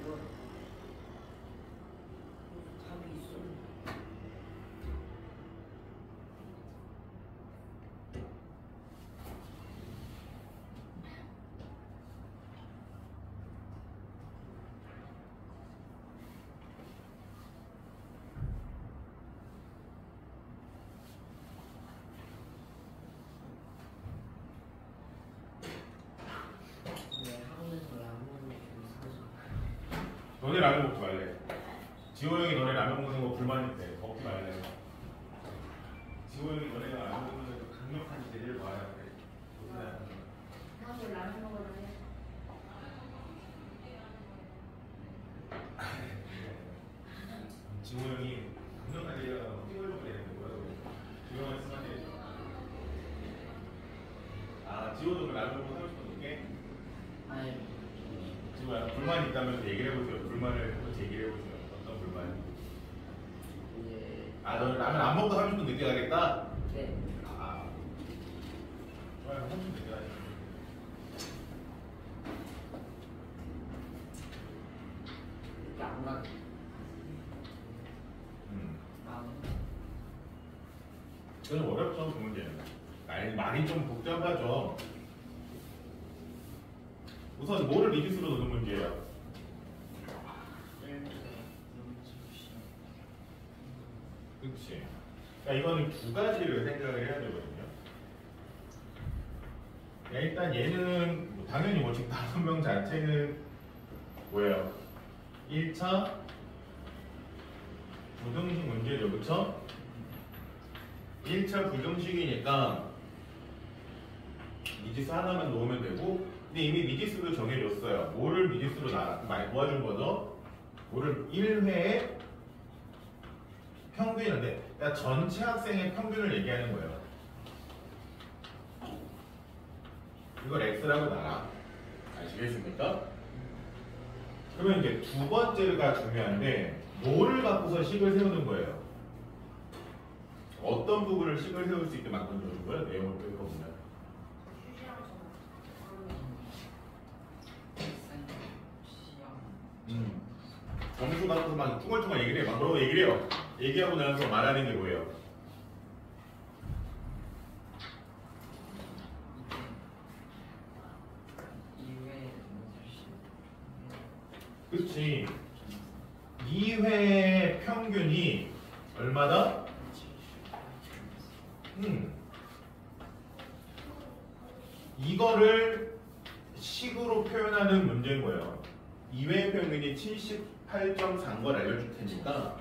이거 답이 있어. 왜 학원에서 라면을 사줘? 너네 라면 먹지 말래. 지호 형이 너네 라면 먹는 거 불만 있대. 먹지 말래. 지호 형이 너네가 라면 먹는 거 강력한 제재를 봐야 돼. 나도 라면 먹으러 해. 지호 형이 강력한 제재가 찍으려고 되는 거야. 지호 형이 쓰면 돼. 아, 지호도 그 라면 먹고 사고 싶은 게 아니, 지호야 불만이 있다면 얘기를 해보세요. 불만을 제기를 해보세요. 어떤 불만? 이제 아, 너 라면 안 먹고 30분 늦게 가겠다? 네. 아, 좋아요. 30분 늦게 가자. 이렇게 안 가게. 아, 그건 어렵죠, 그 문제는. 말이 좀 복잡하죠. 우선 뭐를 리듀스로 넣는 문제예요? 그렇지. 그러니까 이거는 두 가지를 생각을 해야 되거든요. 일단 얘는 당연히 뭐 지금 5명 자체는 뭐예요? 1차 부등식 문제죠, 그렇죠? 1차 부등식이니까 미지수 하나만 놓으면 되고, 근데 이미 미지수도 정해줬어요. 뭐를 미지수로 많이 모아준 거죠? 뭐를 1회에 평균인데, 그러니까 전체 학생의 평균을 얘기하는 거예요. 이걸 x라고 놔라. 아시겠습니까? 그러면 이제 두 번째가 중요한데, 뭐를 갖고서 식을 세우는 거예요? 어떤 부분을 식을 세울 수 있게 만들어주는 거예요? 내용을 읽어보면. 점수 갖고서 막 퉁얼퉁얼 얘기를 해요. 막 뭐라고 얘기를 해요. 얘기하고 나서 말하는 게 뭐예요? 그치. 2회 평균이 얼마다? 이거를 식으로 표현하는 문제인 거예요. 2회 평균이 78.4인 걸 알려줄 테니까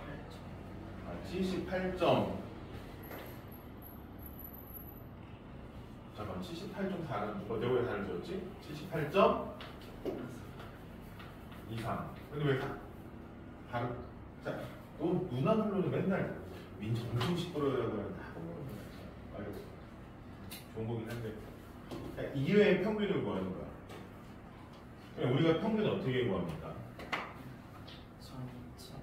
78점 잠깐 78.4는 어디에 왜 다를 줬지? 78점 이상. 근데 왜 바로 자, 너 누나들로는 맨날 민지 엄청 시끄러워라고 하는데 알겠어. 좋은 거긴 한데 2회의 평균을 구하는 거야. 그럼 우리가 평균 어떻게 구합니까? 전체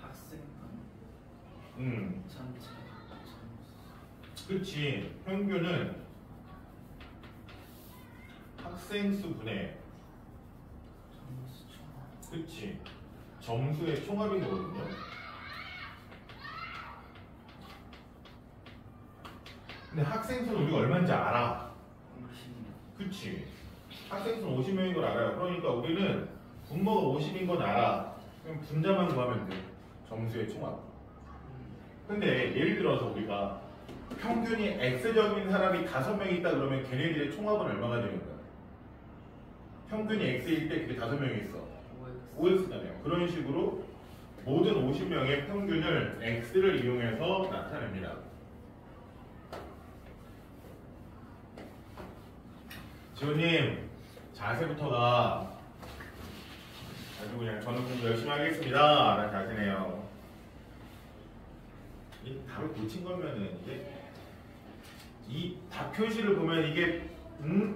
학생만 전체 그렇지. 평균은 학생 수 분의 점수 총 그렇지. 점수의 총합인 거거든요. 근데 학생 수는 우리가 얼마인지 알아. 50명. 그치. 학생 수는 50명인 걸 알아요. 그러니까 우리는 분모가 50인 건 알아. 그럼 분자만 구하면 돼. 점수의 총합. 근데 예를 들어서 우리가 평균이 X적인 사람이 5명 있다 그러면 걔네들의 총합은 얼마가 되는 거야? 평균이 X일 때 그게 5명이 있어. OX잖아요. 그런 식으로 모든 50명의 평균을 X를 이용해서 나타냅니다. 지호님 자세부터가 아주 그냥 저는 공부 열심히 하겠습니다 라는 자세네요. 이 답을 고친 거면은 이게 이 답 표시를 보면 이게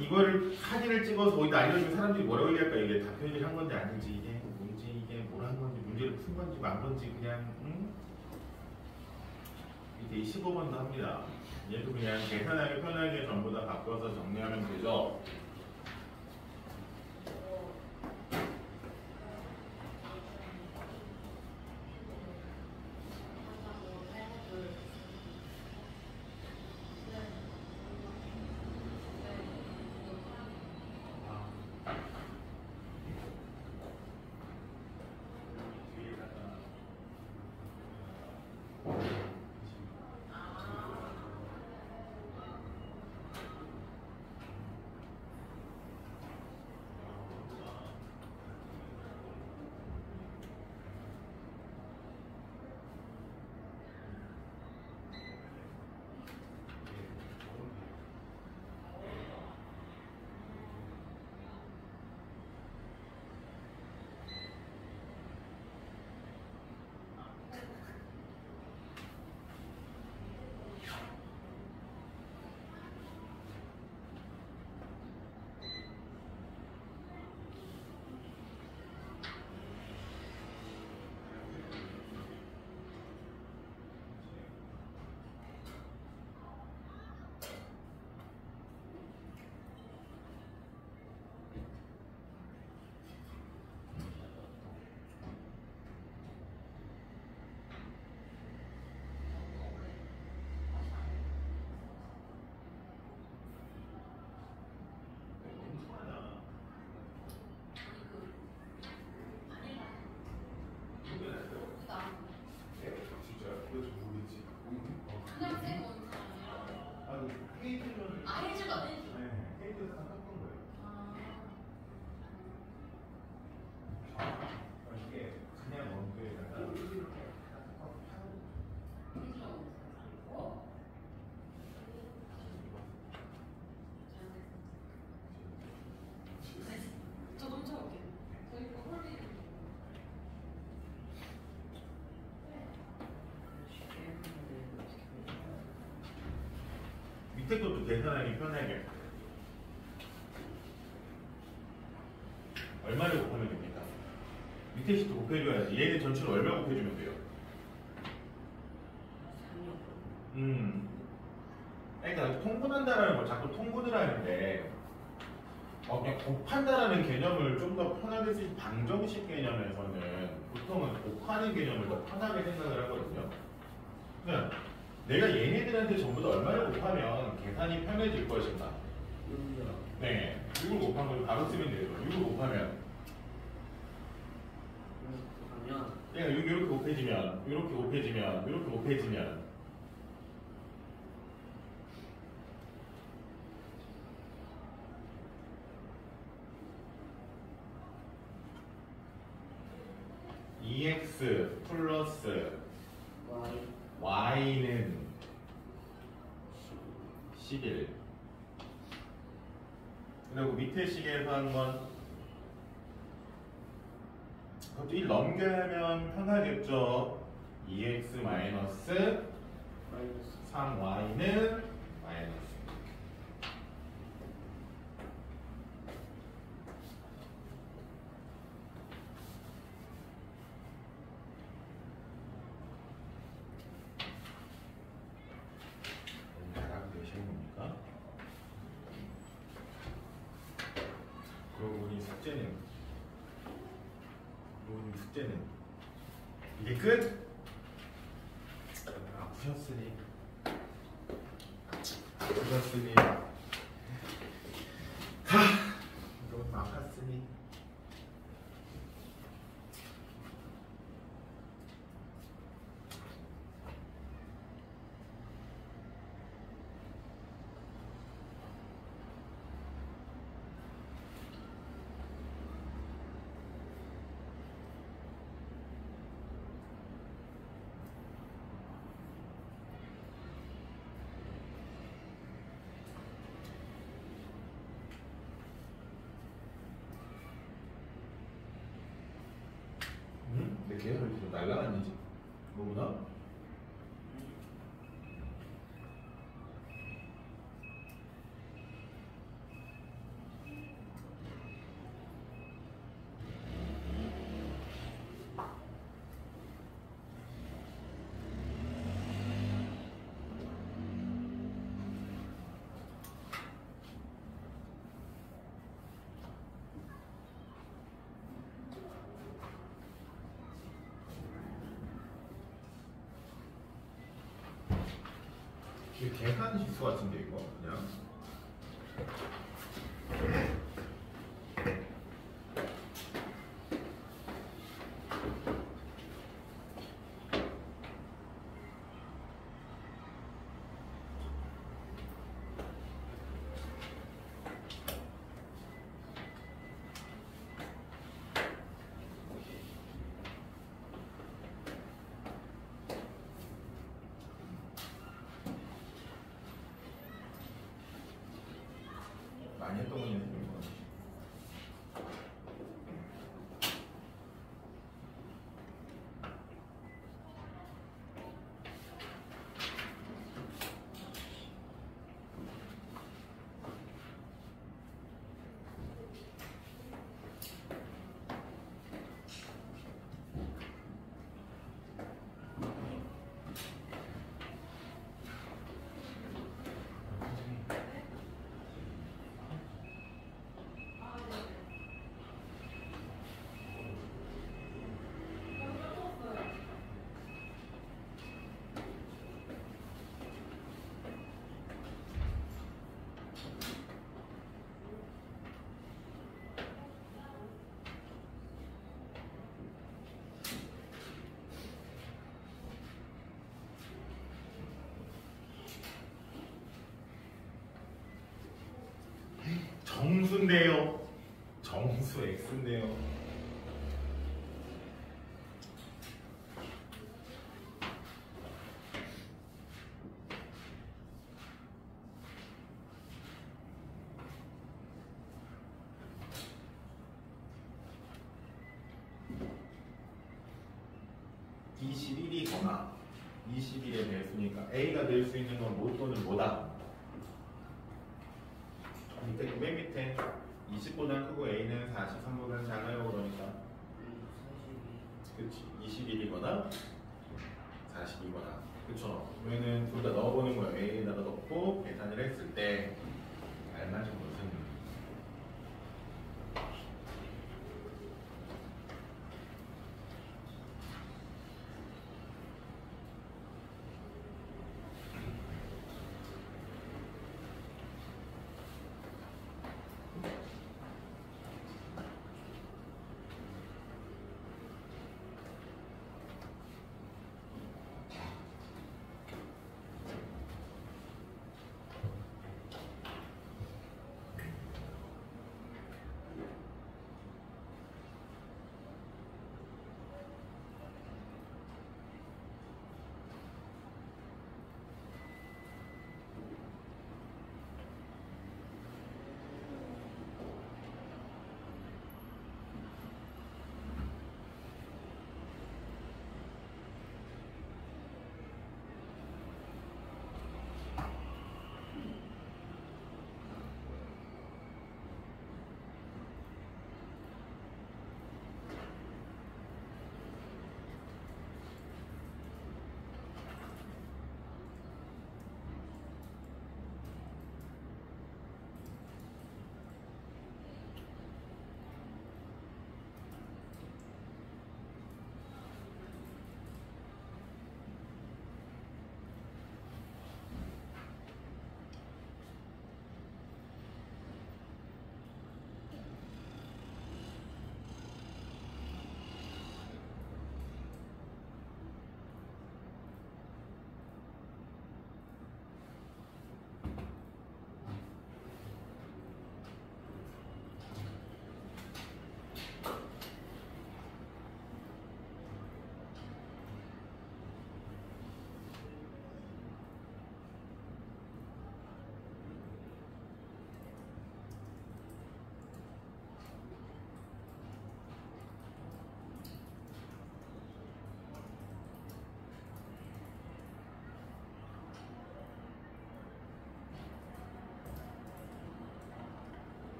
이거를 사진을 찍어서 거기다 알려주면 사람들이 뭐라고 얘기할까? 이게 답 표시를 한 건지 아닌지 이게 뭔지 이게 뭘 한 건지 문제를 푼 건지 만 건지 그냥 이게 15번도 합니다. 얘도 그냥 계산하기 편하게 전부 다 바꿔서 정리하면 되죠. 밑에 것도 계산하기 편하게 얼마를 곱하면 됩니까? 밑에 식도 곱해줘야지. 얘는 전체를 얼마 곱해주면 돼요? 그러니까 통분한다라는 걸 자꾸 통분을 하는데 그냥 곱한다라는 개념을 좀 더 편하게 쓰지. 방정식 개념에서는 보통은 곱하는 개념을 더 편하게 생각을 하거든요. 그냥 내가 얘네들한테 전부 다 얼마를 곱하면 계산이 편해질 것인가? 6이요. 네, 6을 곱한 걸 바로 쓰면 되죠. 6을 곱하면 그냥 6 이렇게 곱해지면 이렇게 곱해지면 이렇게 곱해지면 EX 플러스 Y는 11. 그리고 밑에 식에서 한 건 그것도 1 넘겨야 하면 편하겠죠. 2x 마이너스 3y는 마이너스. 잘하고 계시는 겁니까? 그러고 보니 숙제는 이게 끝? 아프셨으니 너무 아팠으니 이렇게 좀 날라다니지. 뭐구나? 이게 계산 실수 같은데 이거 그냥. 많이 했던 거냐 이거. 정수인데요. 정수 X인데요. (21이거나) 21의 배수니까 A가 될 수 있는 건 뭐 또는 뭐다? 밑에 맨 밑에 20보다 크고 A는 43보다 작아요. 그러니까 그치 21이거나 42거나 그쵸. 그러면은 둘 다 넣어보는 거예요. A에다가 넣고 계산을 했을 때 알맞은 것은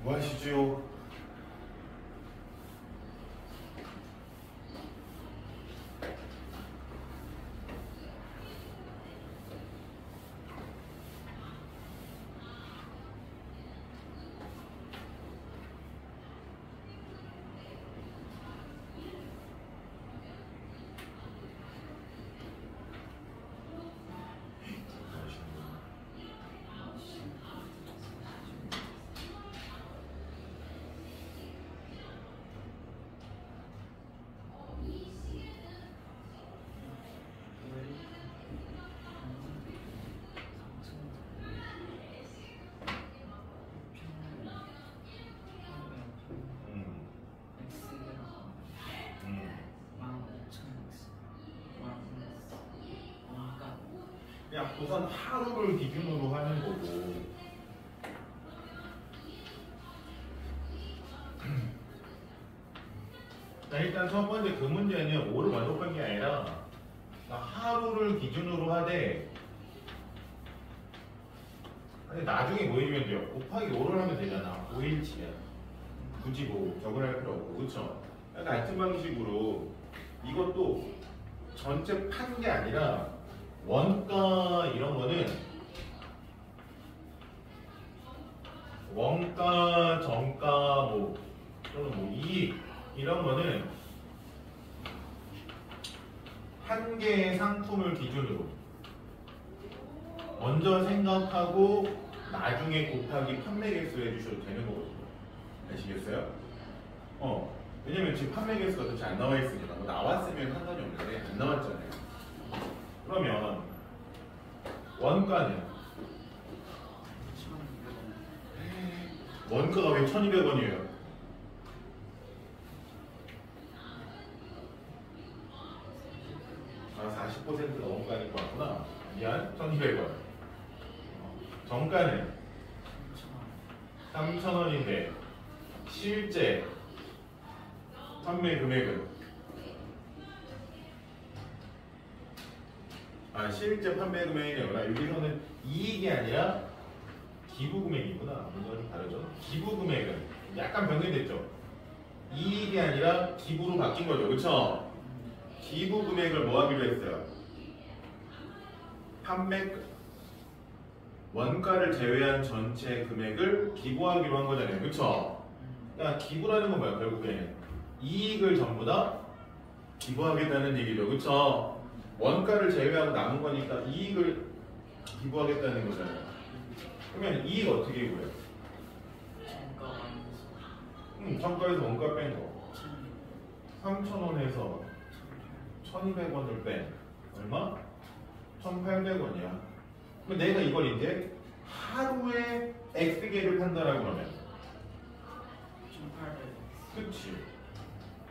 뭐 하시지요? 그냥 우선 하루를 기준으로 하는 거고 자, 일단 첫 번째 그 문제는 5를 완독한 게 아니라 하루를 기준으로 하되 근데 나중에 뭐 해주면 돼요? 곱하기 5를 하면 되잖아. 5일치야. 굳이 뭐 적을 할 필요 없고 그쵸? 같은 방식으로 이것도 전체 판 게 아니라 원가 이런 거는 원가, 정가, 뭐 또는 뭐 이익 이런 거는 한 개의 상품을 기준으로 먼저 생각하고 나중에 곱하기 판매 개수 해주셔도 되는 거거든요. 아시겠어요? 왜냐면 지금 판매 개수가 도대체 안 나와 있으니까 뭐 나왔으면 상관이 없는데 안 나왔잖아요. 그러면 원가는 원가가 왜 1,200원이에요? 아, 40%가 원가니까 왔구나. 미안, 1,200원. 정가는 3,000원인데 실제 판매 금액은 실제 판매 금액이구나. 여기서는 이익이 아니라 기부 금액이구나. 문제가 좀 다르죠. 기부 금액은 약간 변경됐죠. 이익이 아니라 기부로 바뀐 거죠. 그쵸? 기부 금액을 뭐 하기로 했어요? 판매 원가를 제외한 전체 금액을 기부하기로 한 거잖아요. 그쵸? 그러니까 기부라는 건 뭐야? 결국에 이익을 전부 다 기부하겠다는 얘기죠. 그쵸? 원가를 제외하고 남은 거니까 이익을 기부하겠다는 거잖아요. 그러면 이익 어떻게 구해요? 정가에서 원가 뺀 거 3,000원에서 1,200원을 뺀 얼마? 1,800원이야. 그럼 내가 이걸 이제 하루에 X개를 판다라고 그러면 1,800원. 그치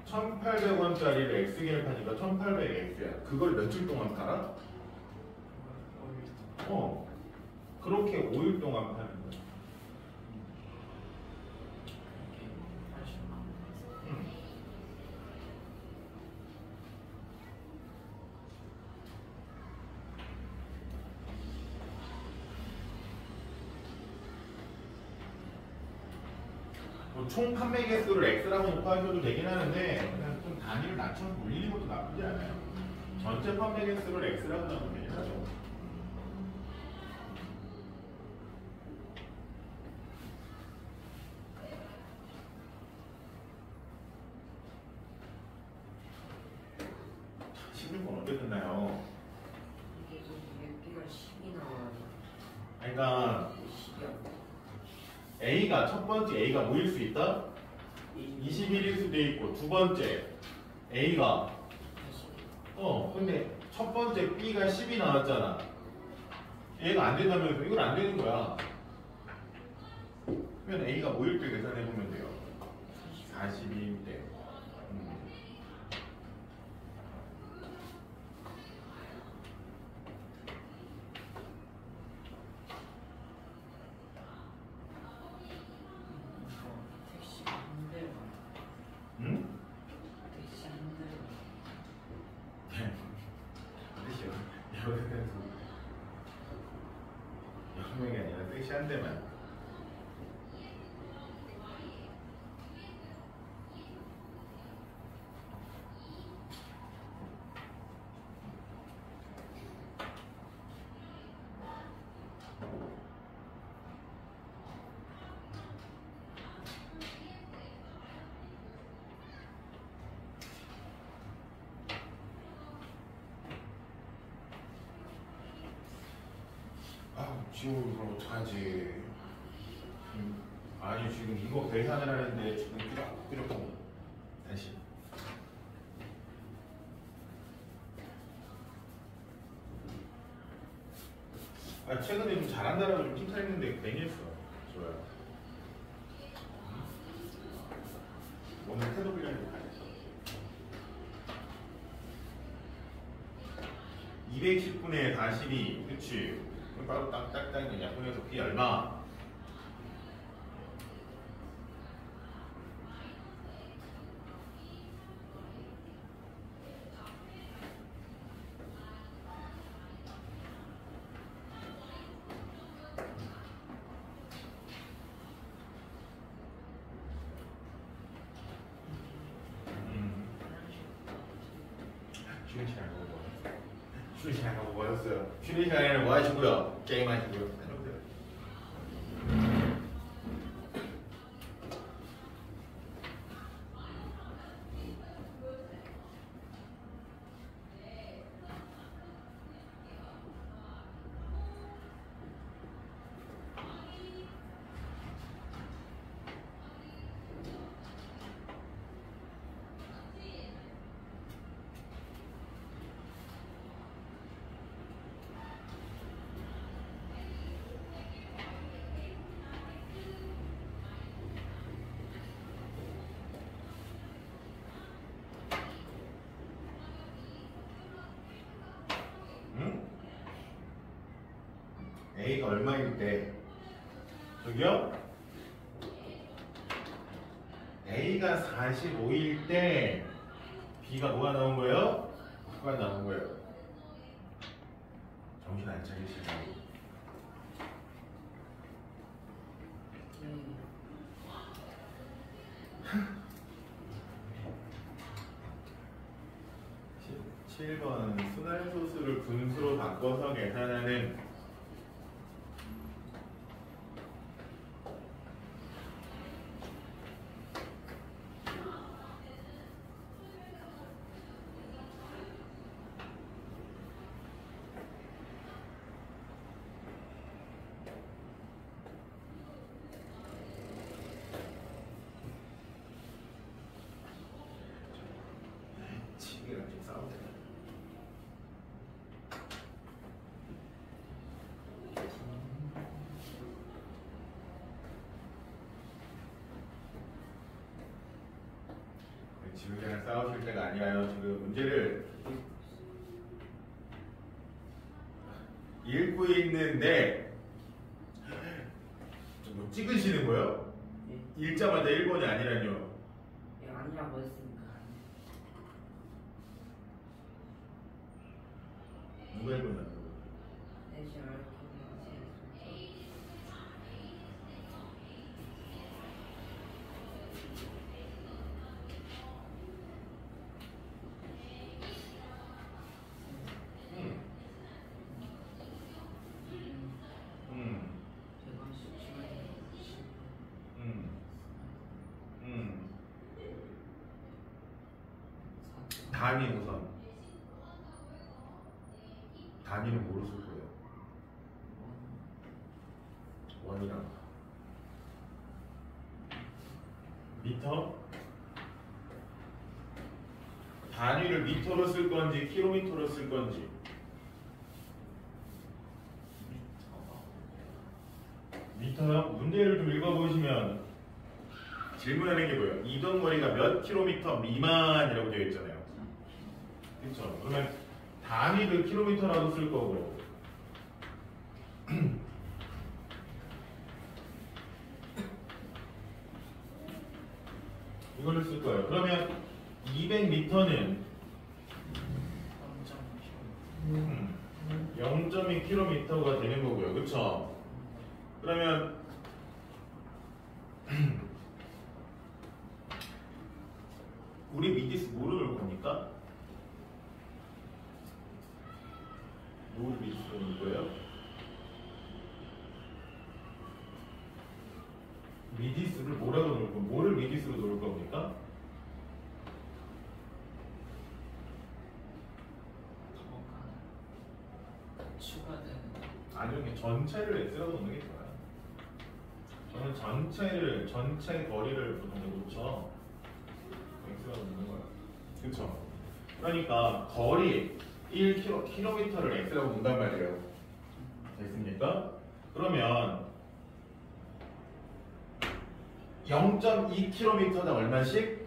1,800원짜리를 X개를 파니까 1,800X야. 그걸 며칠 동안 팔아? 그렇게 5일 동안 파는 거야. 총 판매 개수를 X라고 놓고 하셔도 되긴 하는데 그냥 좀 단위를 낮춰서 돌리는 것도 나쁘지 않아요. 전체 판매 개수를 X라고 나누면 되긴 하죠. 시중권 언제 끝나요? 이게 B가 10이 나와요. 그러니까 10이야. A가 첫 번째 A가 뭐일 수 있다? 21일 수도 있고 두 번째 A가 근데 첫 번째 B가 10이 나왔잖아. 얘가 안 된다면서 이건 안 되는 거야. 그러면 A가 뭐일 때 계산해 보면 돼요. 42일 때. 택시 한 대만. 응? 택시 한 대만. 여러 명이 아니라 택시 한 대만. 지금 그럼 어떡하지? 아니 지금 이거 계산을 하는데 지금 삐럭삐럭하고 다시. 아 최근에 좀 잘한다라고 좀 칭찬했는데 괜히 했어. 좋아요. 오늘 태도 훈련이 다 했어. 210분의 42, 그치? 그럼 바로 딱딱딱 약분해서 B 얼마? 쉬는 시간에 쉬는 시간에 하고 뭐 하셨어요? 쉬는 시간에는 뭐 하시고요? 게임 하시고요. A가 얼마일 때 저기요? A가 45일 때 B가 뭐가 나온 거예요? 9가 나온 거예요. 정신 안 차리시나요? 네. 7번 순환소수를 분수로 바꿔서 계산하는 치기랑 좀 싸우네. 지우개랑 싸우실 때가 아니라요. 지금 문제를 읽고 있는데 뭐 찍으시는 거예요? 네. 읽자마자 1번이 아니라뇨. 예, 아니라고 했습니다. 누가 읽었나? 네, 잘 알고 제가 단위 우선. 단위는 뭐로 쓸 거예요? 원이랑 미터? 단위를 미터로 쓸 건지 킬로미터로 쓸 건지. 미터요? 문제를 좀 읽어보시면 질문하는 게 뭐예요? 이동 거리가 몇 킬로미터 미만이라고 되어 있잖아요. 그렇죠? 그러면 단위를 킬로미터라도 쓸 거고 이걸로 쓸 거예요. 그러면 200m는 0.2km가 되는 거고요. 그렇죠? 그러면 우리 미디스 뭐로 넣을 겁니까? 뭐를 미디스로 넣을 거예요? 미디스를 뭐라고 넣을 겁니까? 뭐를 미디스로 넣을 겁니까? 추가되는 나중에 전체를 x라고 놓는 게 좋아요. 저는 전체 거리를 보통 놓쳐 x라고 놓는 거예요. 그쵸? 그러니까 거리 1km를 x라고 놓는단 말이에요. 됐습니까? 그러면 0.2km당 얼마씩?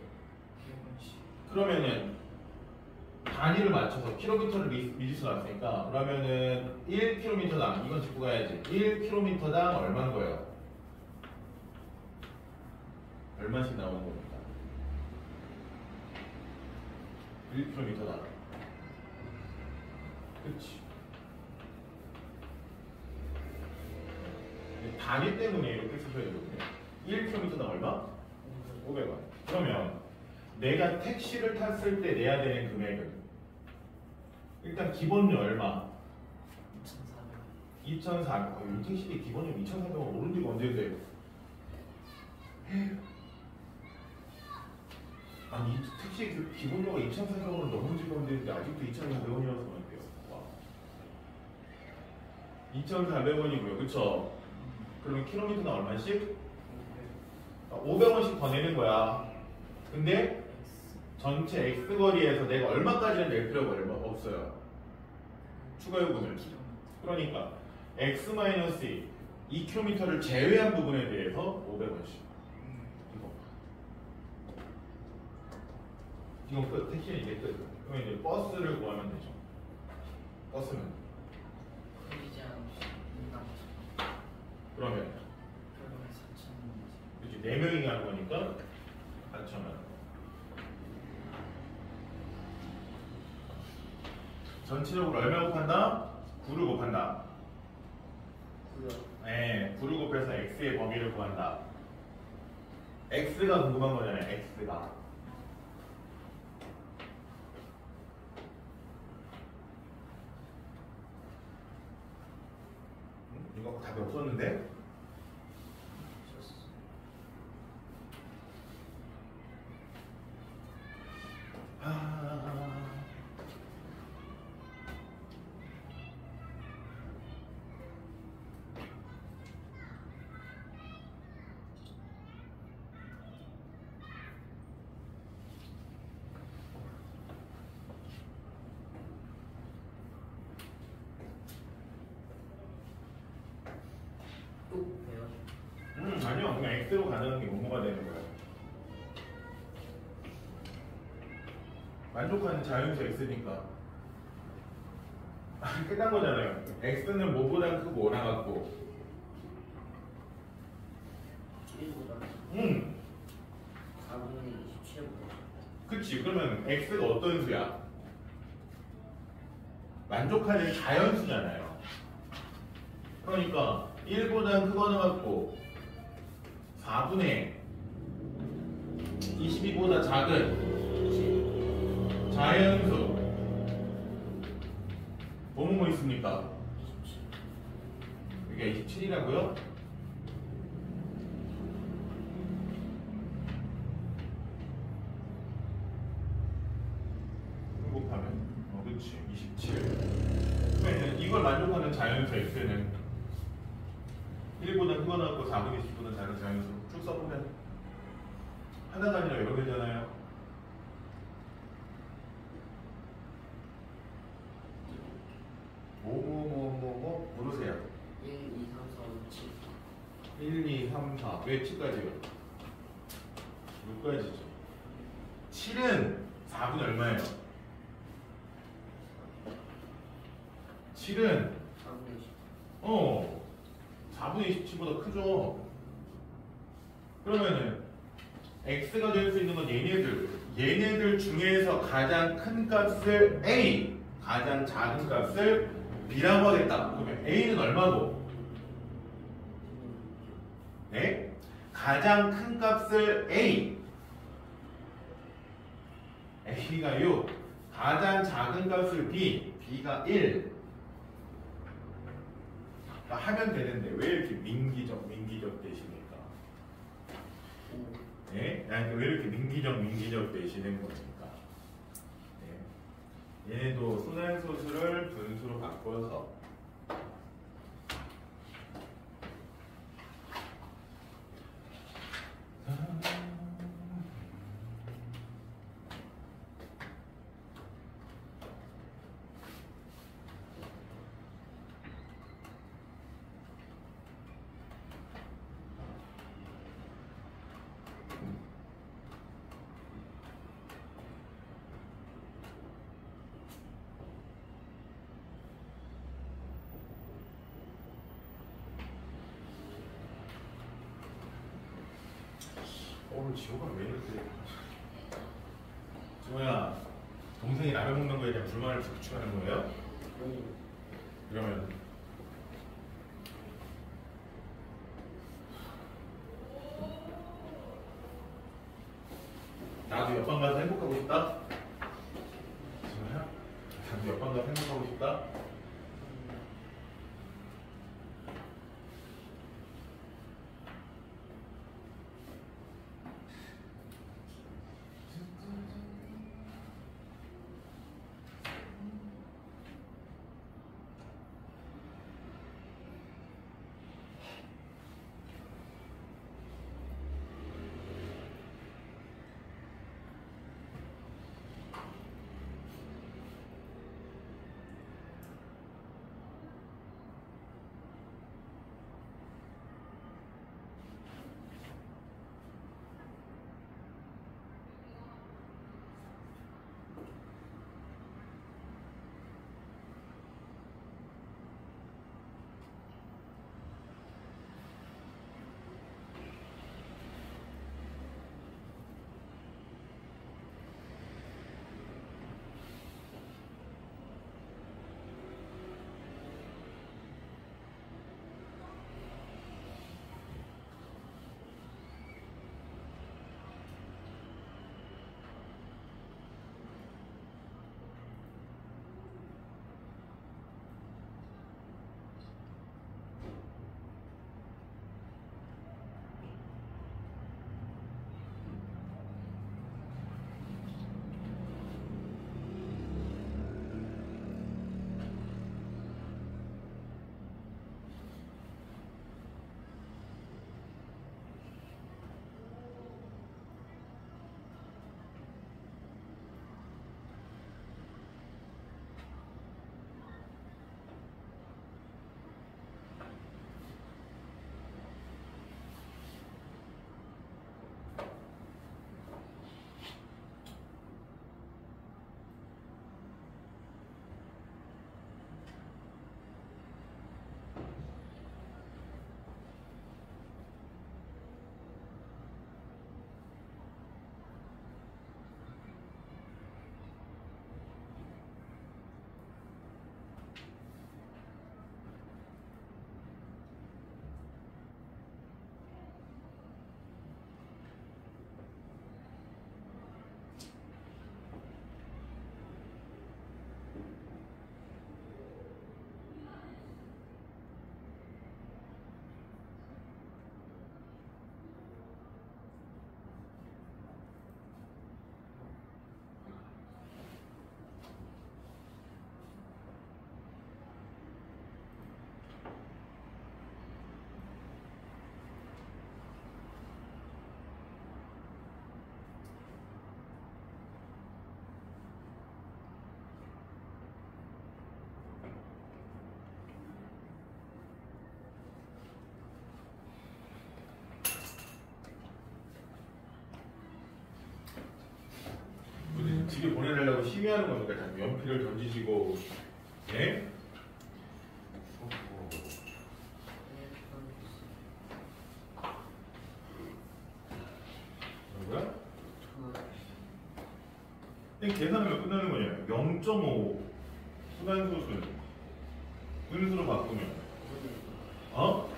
그러면은 단위를 맞춰서 킬로미터를 미지수 나왔으니까 그러면은 1km당 이건 짚고 가야지. 1km당 얼마인 거예요? 얼마씩 나오는 겁니까? 1km당. 그렇지. 단위 때문에 이렇게 쓰셔야 되거든요. 1km당 얼마? 500원. 그러면 내가 택시를 탔을 때 내야 되는 금액은 일단 기본료 얼마? 2,400원. 이 택시비 기본료 2,400원 오른 지가 언제인데? 아니 이 택시 그 기본료가 2,400원을 넘은 지가 언제인데 아직도 2,400원이라서 말게요. 2,400원이고요. 그쵸? 그러면 킬로미터당 얼마씩? 500원씩 더 내는 거야. 근데 전체 X거리에서 내가 얼마까지는 낼 필요가 없어요. 추가 요금을. 그러니까 X-2 2km를 제외한 부분에 대해서 500원씩. 이건 끝. 택시는 이게 끝. 그러면 이제 버스를 구하면 되죠. 버스는. 그러면 그치 4명이 가는 거니까 4,000원. 전체적으로 얼마 곱한다? 9를 곱한다. 9요. 네, 9를 곱해서 x의 범위를 구한다. x가 궁금한 거잖아요. x가. 이거 답이 없었는데? 또 곱해요? 아니요. 그냥 x로 가는 게 뭐가 되는 거예요. 만족하는 자연수 x니까. 끝난 거잖아요. x는 뭐보다 크고 5랑 같고. 1보다 4분의 27보다. 그치. 그러면 x가 어떤 수야? 만족하는 자연수잖아요. 그러니까 1보다 크거나 같고 4분의 22보다 작은 자연수 뭐뭐 있습니까? 27. 이게 27이라고요? 곱하면 그렇지 27. 그러면 이걸 만족하는 자연수 x는 1보다 크거나 같고 4분의 10보다 작은 자연수 쭉 써보면 하나가 아니라 여러 개잖아요. 뭐 물으세요. 1, 2, 3, 4, 5, 7. 1, 2, 3, 4. 왜 7까지요? 몇 가지죠? 7은 4분의 얼마예요? 7은 4분의 10. 4분의 27보다 크죠. 그러면은 x가 될 수 있는 건 얘네들 중에서 가장 큰 값을 a, 가장 작은 값을 b라고 하겠다. 그러면 a는 얼마고? 네? 가장 큰 값을 a, a가 6, 가장 작은 값을 b, b가 1. 하면 되는데 왜 이렇게 민기적 되십니까? 네? 아니, 왜 이렇게 민기적 되시는 겁니까? 네. 얘네도 순환소수를 분수로 바꿔서 오늘 지호가 왜 이렇게 지호야 동생이 라면 먹는 거에 대한 불만을 부추하는 거예요? 네. 그러면 나도 옆방 가서 행복하고 싶다? 지호야? 나도 옆방 가서 행복하고 싶다? 집에 보내려고 시위하는 겁니까? 자꾸 연필을 던지시고, 예? 뭐야? 이 계산하면 끝나는 거냐? 0.5 순환소수 분수로 바꾸면 어?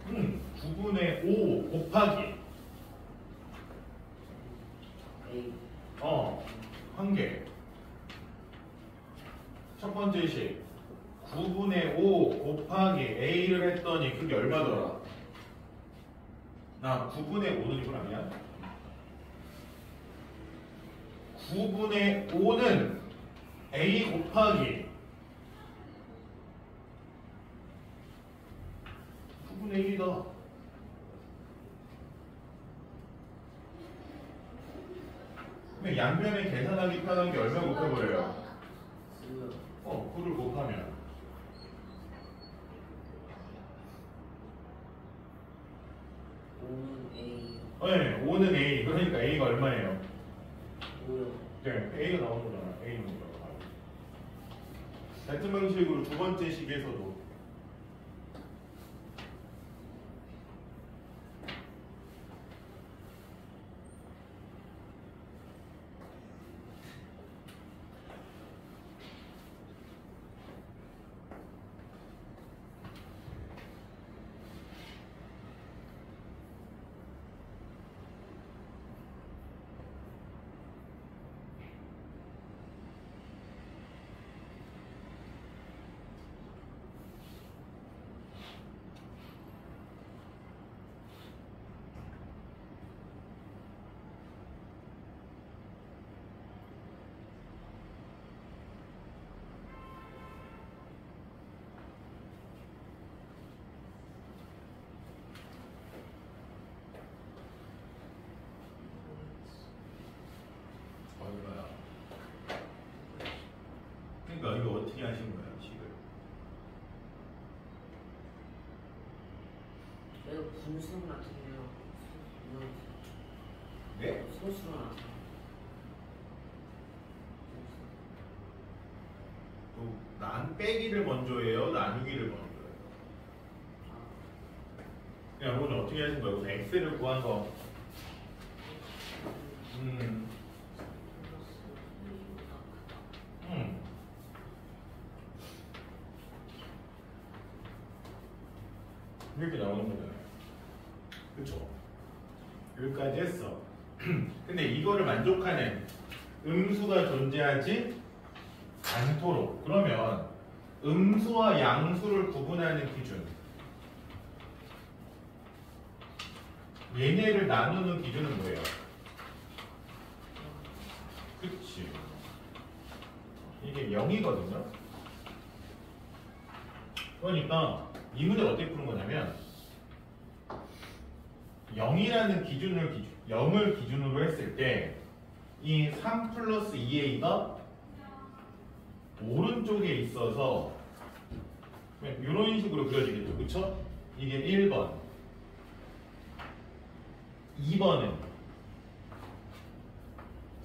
9분의 5 곱하기 한 개. 첫 번째 식 9분의 5 곱하기 A를 했더니 그게 얼마더라? 나 9분의 5는 이건 아니야? 9분의 5는 A 곱하기 9분의 1이다. 그럼 양변에 계산하기 편한 게 얼마 곱해버려요? 9를 곱하면 5는 A. 네, 5는 A. 그러니까 A가 얼마예요? 5요. 네, A가 나온 거잖아. A는 뭐야? 같은 방식으로 두 번째 식에서도 분수는 나타내요. 네? 소수는 나타내요. 빼기를 먼저 해요? 나누기를 먼저 해요? 그냥 여러분 어떻게 하신 거예요? x를 구한 거. 이렇게 나오는 거잖아요. 그쵸? 여기까지 했어. 근데 이거를 만족하는 음수가 존재하지 않도록. 그러면 음수와 양수를 구분하는 기준. 얘네를 나누는 기준은 뭐예요? 그치. 이게 0이거든요. 그러니까 이 문제를 어떻게 푸는 거냐면 0이라는 기준을 0을 기준으로 했을 때 이 3 플러스 2a가 오른쪽에 있어서 이런 식으로 그려지겠죠. 그쵸? 이게 1번 2번은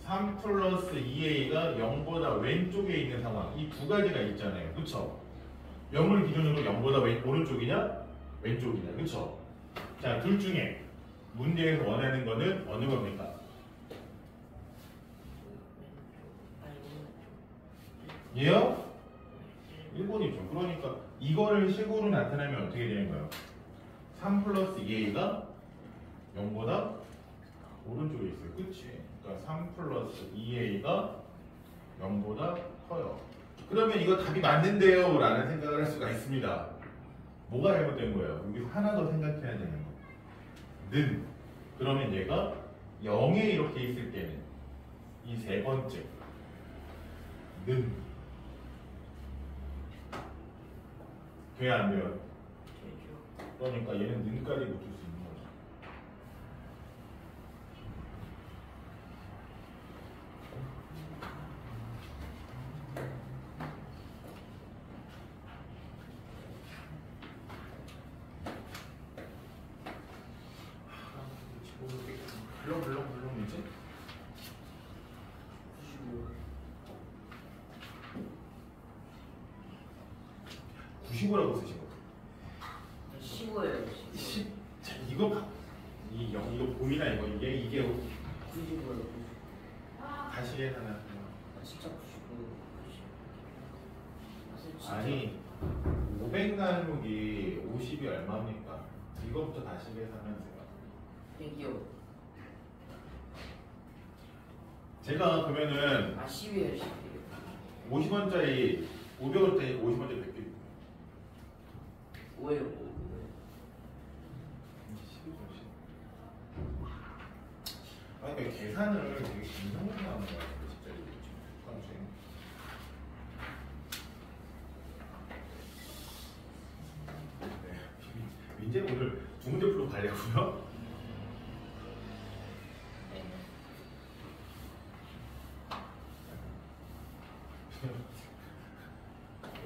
3 플러스 2a가 0보다 왼쪽에 있는 상황. 이 두 가지가 있잖아요. 그쵸? 0을 기준으로 0보다 오른쪽이냐? 왼쪽이냐? 그쵸? 자, 둘 중에 문제에서 원하는 거는 어느 겁니까? 얘요? 1번이죠. 그러니까 이거를 식으로 나타내면 어떻게 되는 거예요? 3 플러스 2a가 0보다 오른쪽에 있어요. 그치? 그러니까 3 플러스 2a가 0보다 커요. 그러면 이거 답이 맞는데요? 라는 생각을 할 수가 있습니다. 뭐가 잘못된 거예요? 여기서 하나 더 생각해야 되는 거. 는. 그러면 얘가 0에 이렇게 있을 때는 이 세 번째. 는. 돼야 안 돼요? 그러니까 얘는 는까지 붙일 수 있는 거죠. 물론 이제 95라고 쓰신 거. 15예요. 10. 자, 이거 봐. 이거 보이나 이게 95예요. 다시 계산하세요. 진짜 95. 아니 500 나누기 50이 얼마입니까? 이거부터 다시 계산하세요. 100이요. 제가 그러면은 10이에요. 10이에요. 50원짜리 500원짜리 50원짜리 100개. 5예요. 5. 그러니까 계산을 되게 긴장하게 하는 거 같아요. 진짜 선생님. 네. 민재 오늘 두 문제 풀고 가려고요?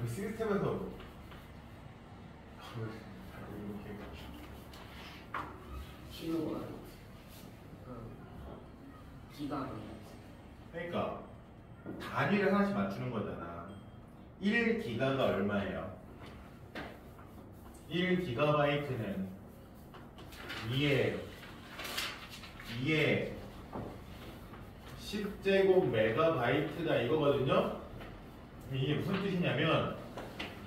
시스템에서 이렇게 신호가 기가 그러니까 단위를 하나씩 맞추는 거잖아. 1기가가 얼마예요? 1기가바이트는 2에 10제곱 메가바이트다 이거거든요. 이게 무슨 뜻이냐면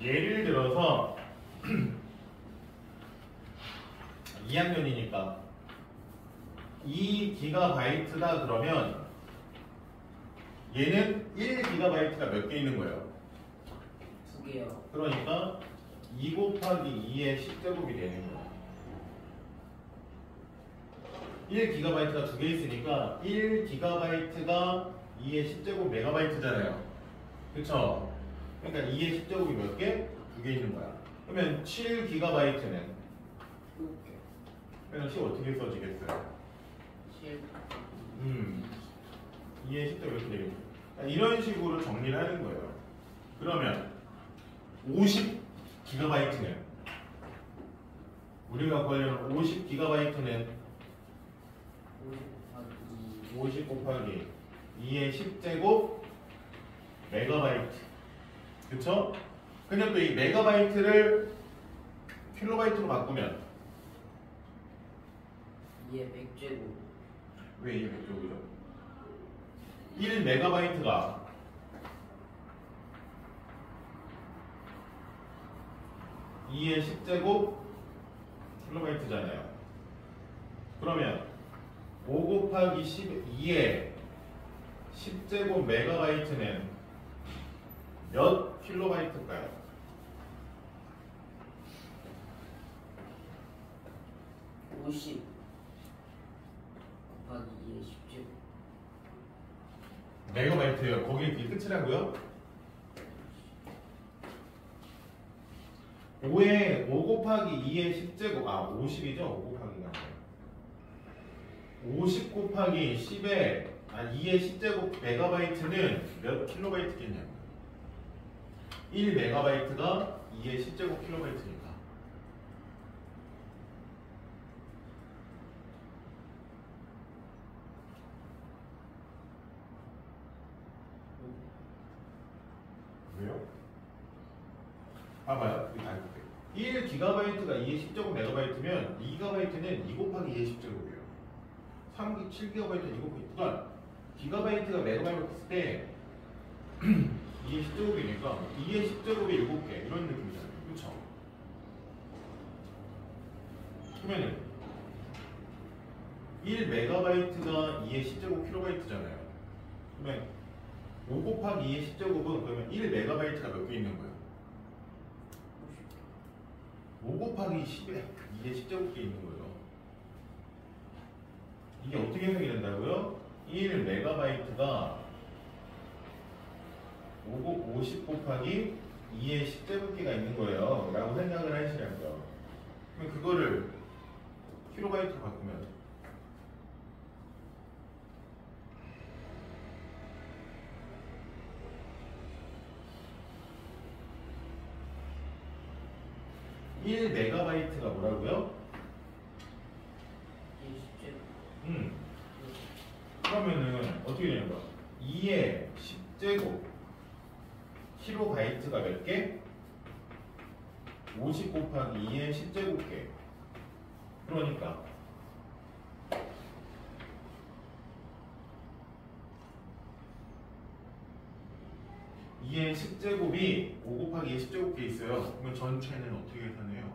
예를 들어서 2학년이니까 2기가바이트다 그러면 얘는 1기가바이트가 몇 개 있는 거예요? 2개요. 그러니까 2 곱하기 2의 10제곱이 되는 거예요. 1기가바이트가 2개 있으니까 1기가바이트가 2의 10제곱 메가바이트잖아요. 그쵸? 그러니까 2의 10제곱이 몇 개? 2개 있는 거야. 그러면 7기가바이트는 6개. 그러면 10 어떻게 써지겠어요? 7. 2의 10제곱 이렇게 되겠죠. 이런 식으로 정리를 하는 거예요. 그러면 50기가바이트는 우리가 구하려는 50GB는 50 곱하기 50 곱하기 2의 10제곱 메가바이트. 그쵸? 근데 또 이 메가바이트를 킬로바이트로 바꾸면 2의 100제곱. 왜 이게 100제곱이죠? 1메가바이트가 2의 10제곱 킬로바이트잖아요. 그러면 5 곱하기 12의 10제곱 메가바이트는 몇 킬로바이트일까요? 50 곱하기 2의 10제곱. 메가바이트예요. 거기에 그게 끝이라고요? 5 곱하기 2의 10제곱 50이죠? 5 곱하기가 50 곱하기 2의 10제곱 메가바이트는 몇 킬로바이트겠냐고요? 1메가바이트가 2의 10제곱 킬로바이트니까. 왜요? 봐봐요. 1GB가 2의 10제곱 메가바이트면 2GB는 2 곱하기 2의 10제곱이에요. 7GB는 2 곱하기 그러니까 기가바이트가 메가바이트 했을 때 2의 10제곱이니까 2의 10제곱이 7개 이런 느낌이잖아요. 그렇죠? 그러면은 1메가바이트가 2의 10제곱 킬로바이트잖아요. 그러면 5 곱하기 2의 10제곱은 그러면 1메가바이트가 몇 개 있는 거예요? 5 곱하기 10에 2의 10제곱개 있는 거예요. 이게 어떻게 해석이 된다고요? 1메가바이트가 50 곱하기 2의 10제곱개가 있는 거예요. 라고 생각을 하시라고요. 그럼 그거를 킬로바이트로 바꾸면 1메가바이트가 뭐라고요? 2의 10제곱. 그러면은 어떻게 되는 거야? 2의 10제곱 킬로바이트가 몇 개? 50 곱하기 2의 10제곱개. 그러니까 2의 10제곱이 5 곱하기 2의 10제곱개 있어요. 그러면 전체는 어떻게 계산해요?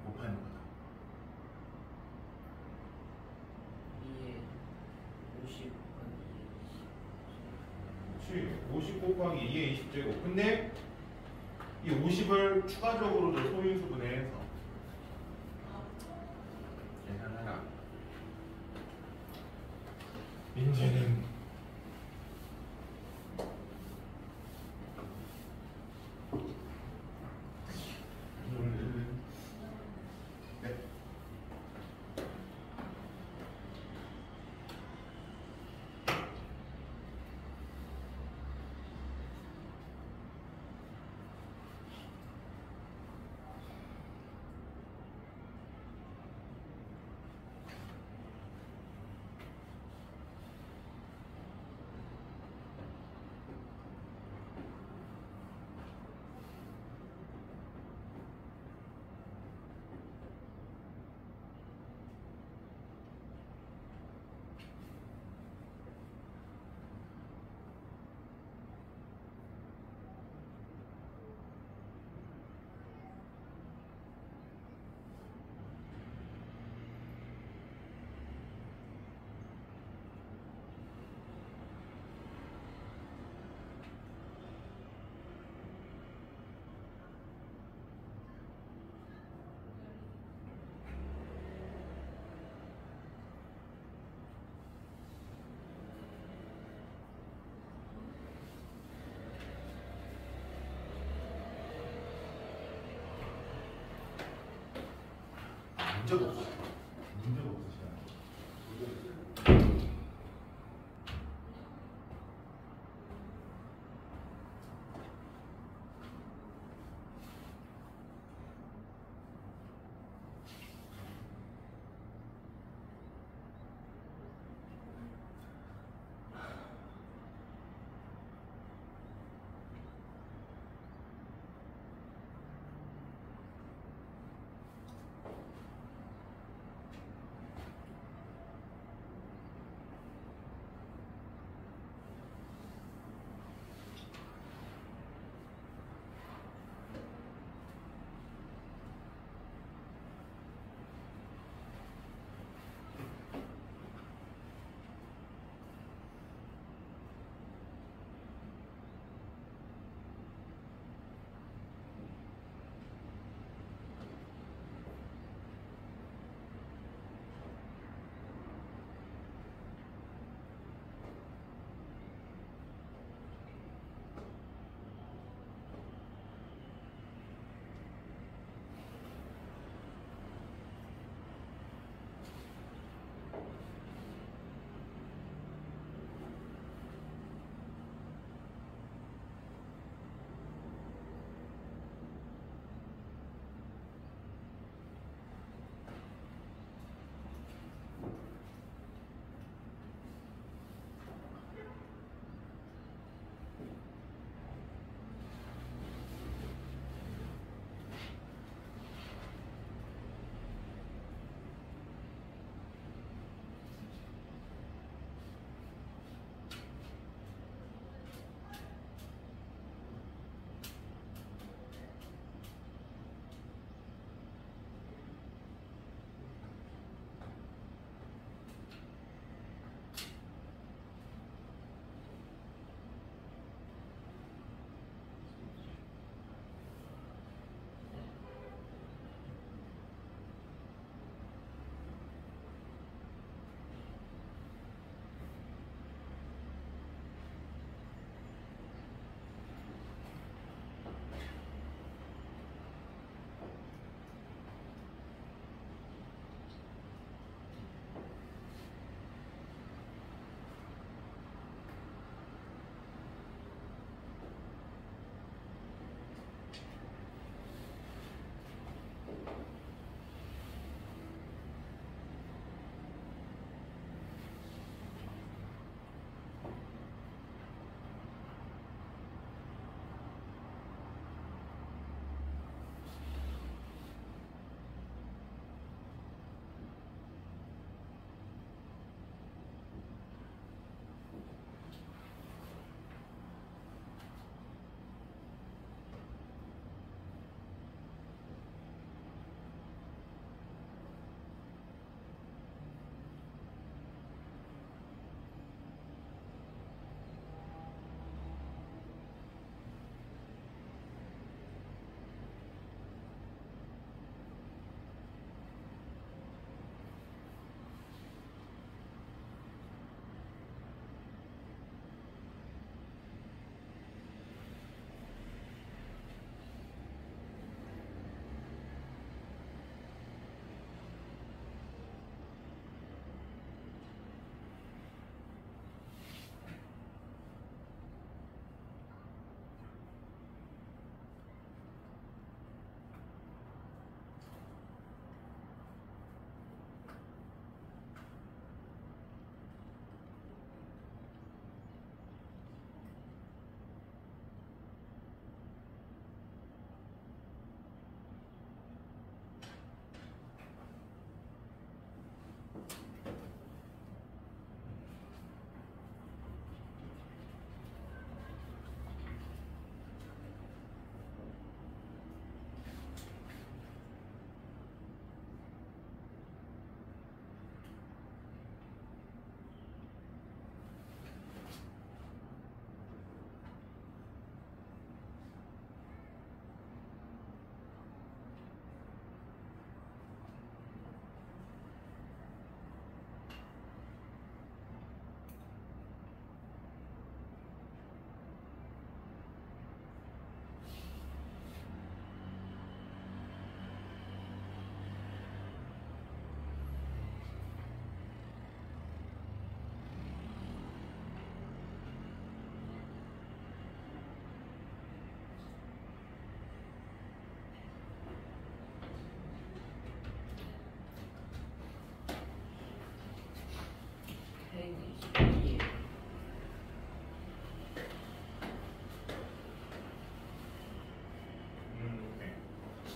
곱하는 거다. 2의 50 곱하기 그렇지. 50 곱하기 2의 20제곱. 근데 이 50을 추가적으로 더 소인수분해 해서 계산하라. 민재는 네. 문제가 없어. 문제가 없으시잖아요.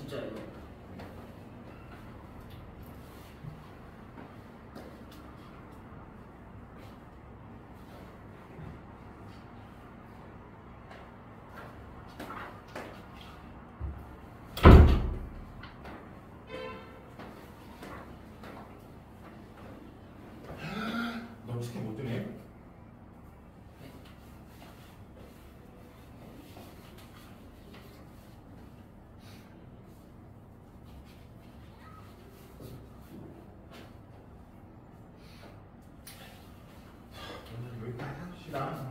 진짜요? 너 치킨 못 드네? 여기까지 합시다.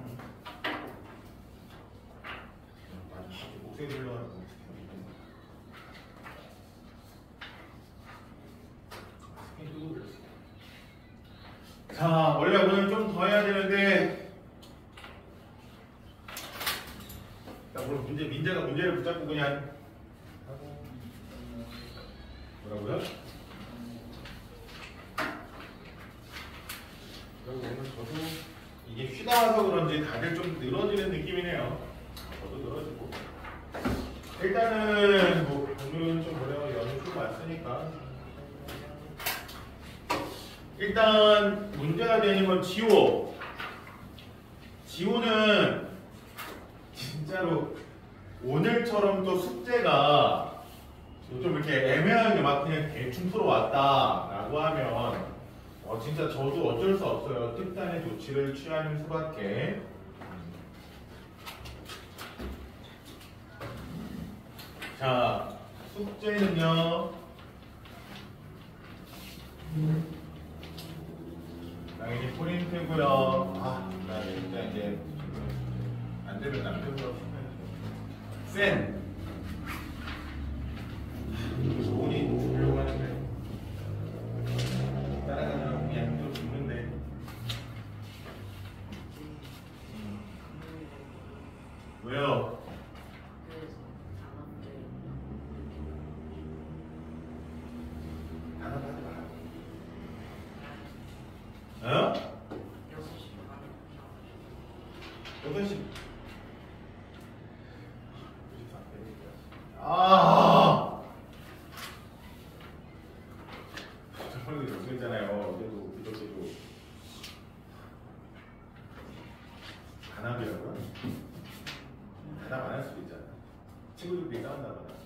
나좀 목소리 들려가지고 자, 원래 오늘 좀 더 해야 되는데 자, 오늘 민재가 문제를 붙잡고 그냥 뭐라고요? 그리고 오늘 저도 이게 쉬다 와서 그런지 다들 좀 늘어지는 느낌이네요. 저도 늘어지고 일단은 뭐 오늘은 좀 뭐래요, 연휴 왔으니까 일단 문제가 되는 건 지호. 지호는 진짜로 오늘처럼 또 숙제가 좀 이렇게 애매하게 막 그냥 대충 풀어왔다라고 하면 진짜 저도 어쩔 수 없어요. 특단의 조치를 취하는 수밖에. 자, 숙제는요. 당연히 포인트고요. 나 일단 이제 안 되면 남편으로 센. 돈이 주려고 하는데 따라가면 그냥 또 죽는데. 왜요? 단합하지 마. 어? 8시. 저번에도 연습했잖아요. 어제도 그저께도 단합이라고요? 단합 안 할 수도 있잖아. 친구들끼리 싸운다거나.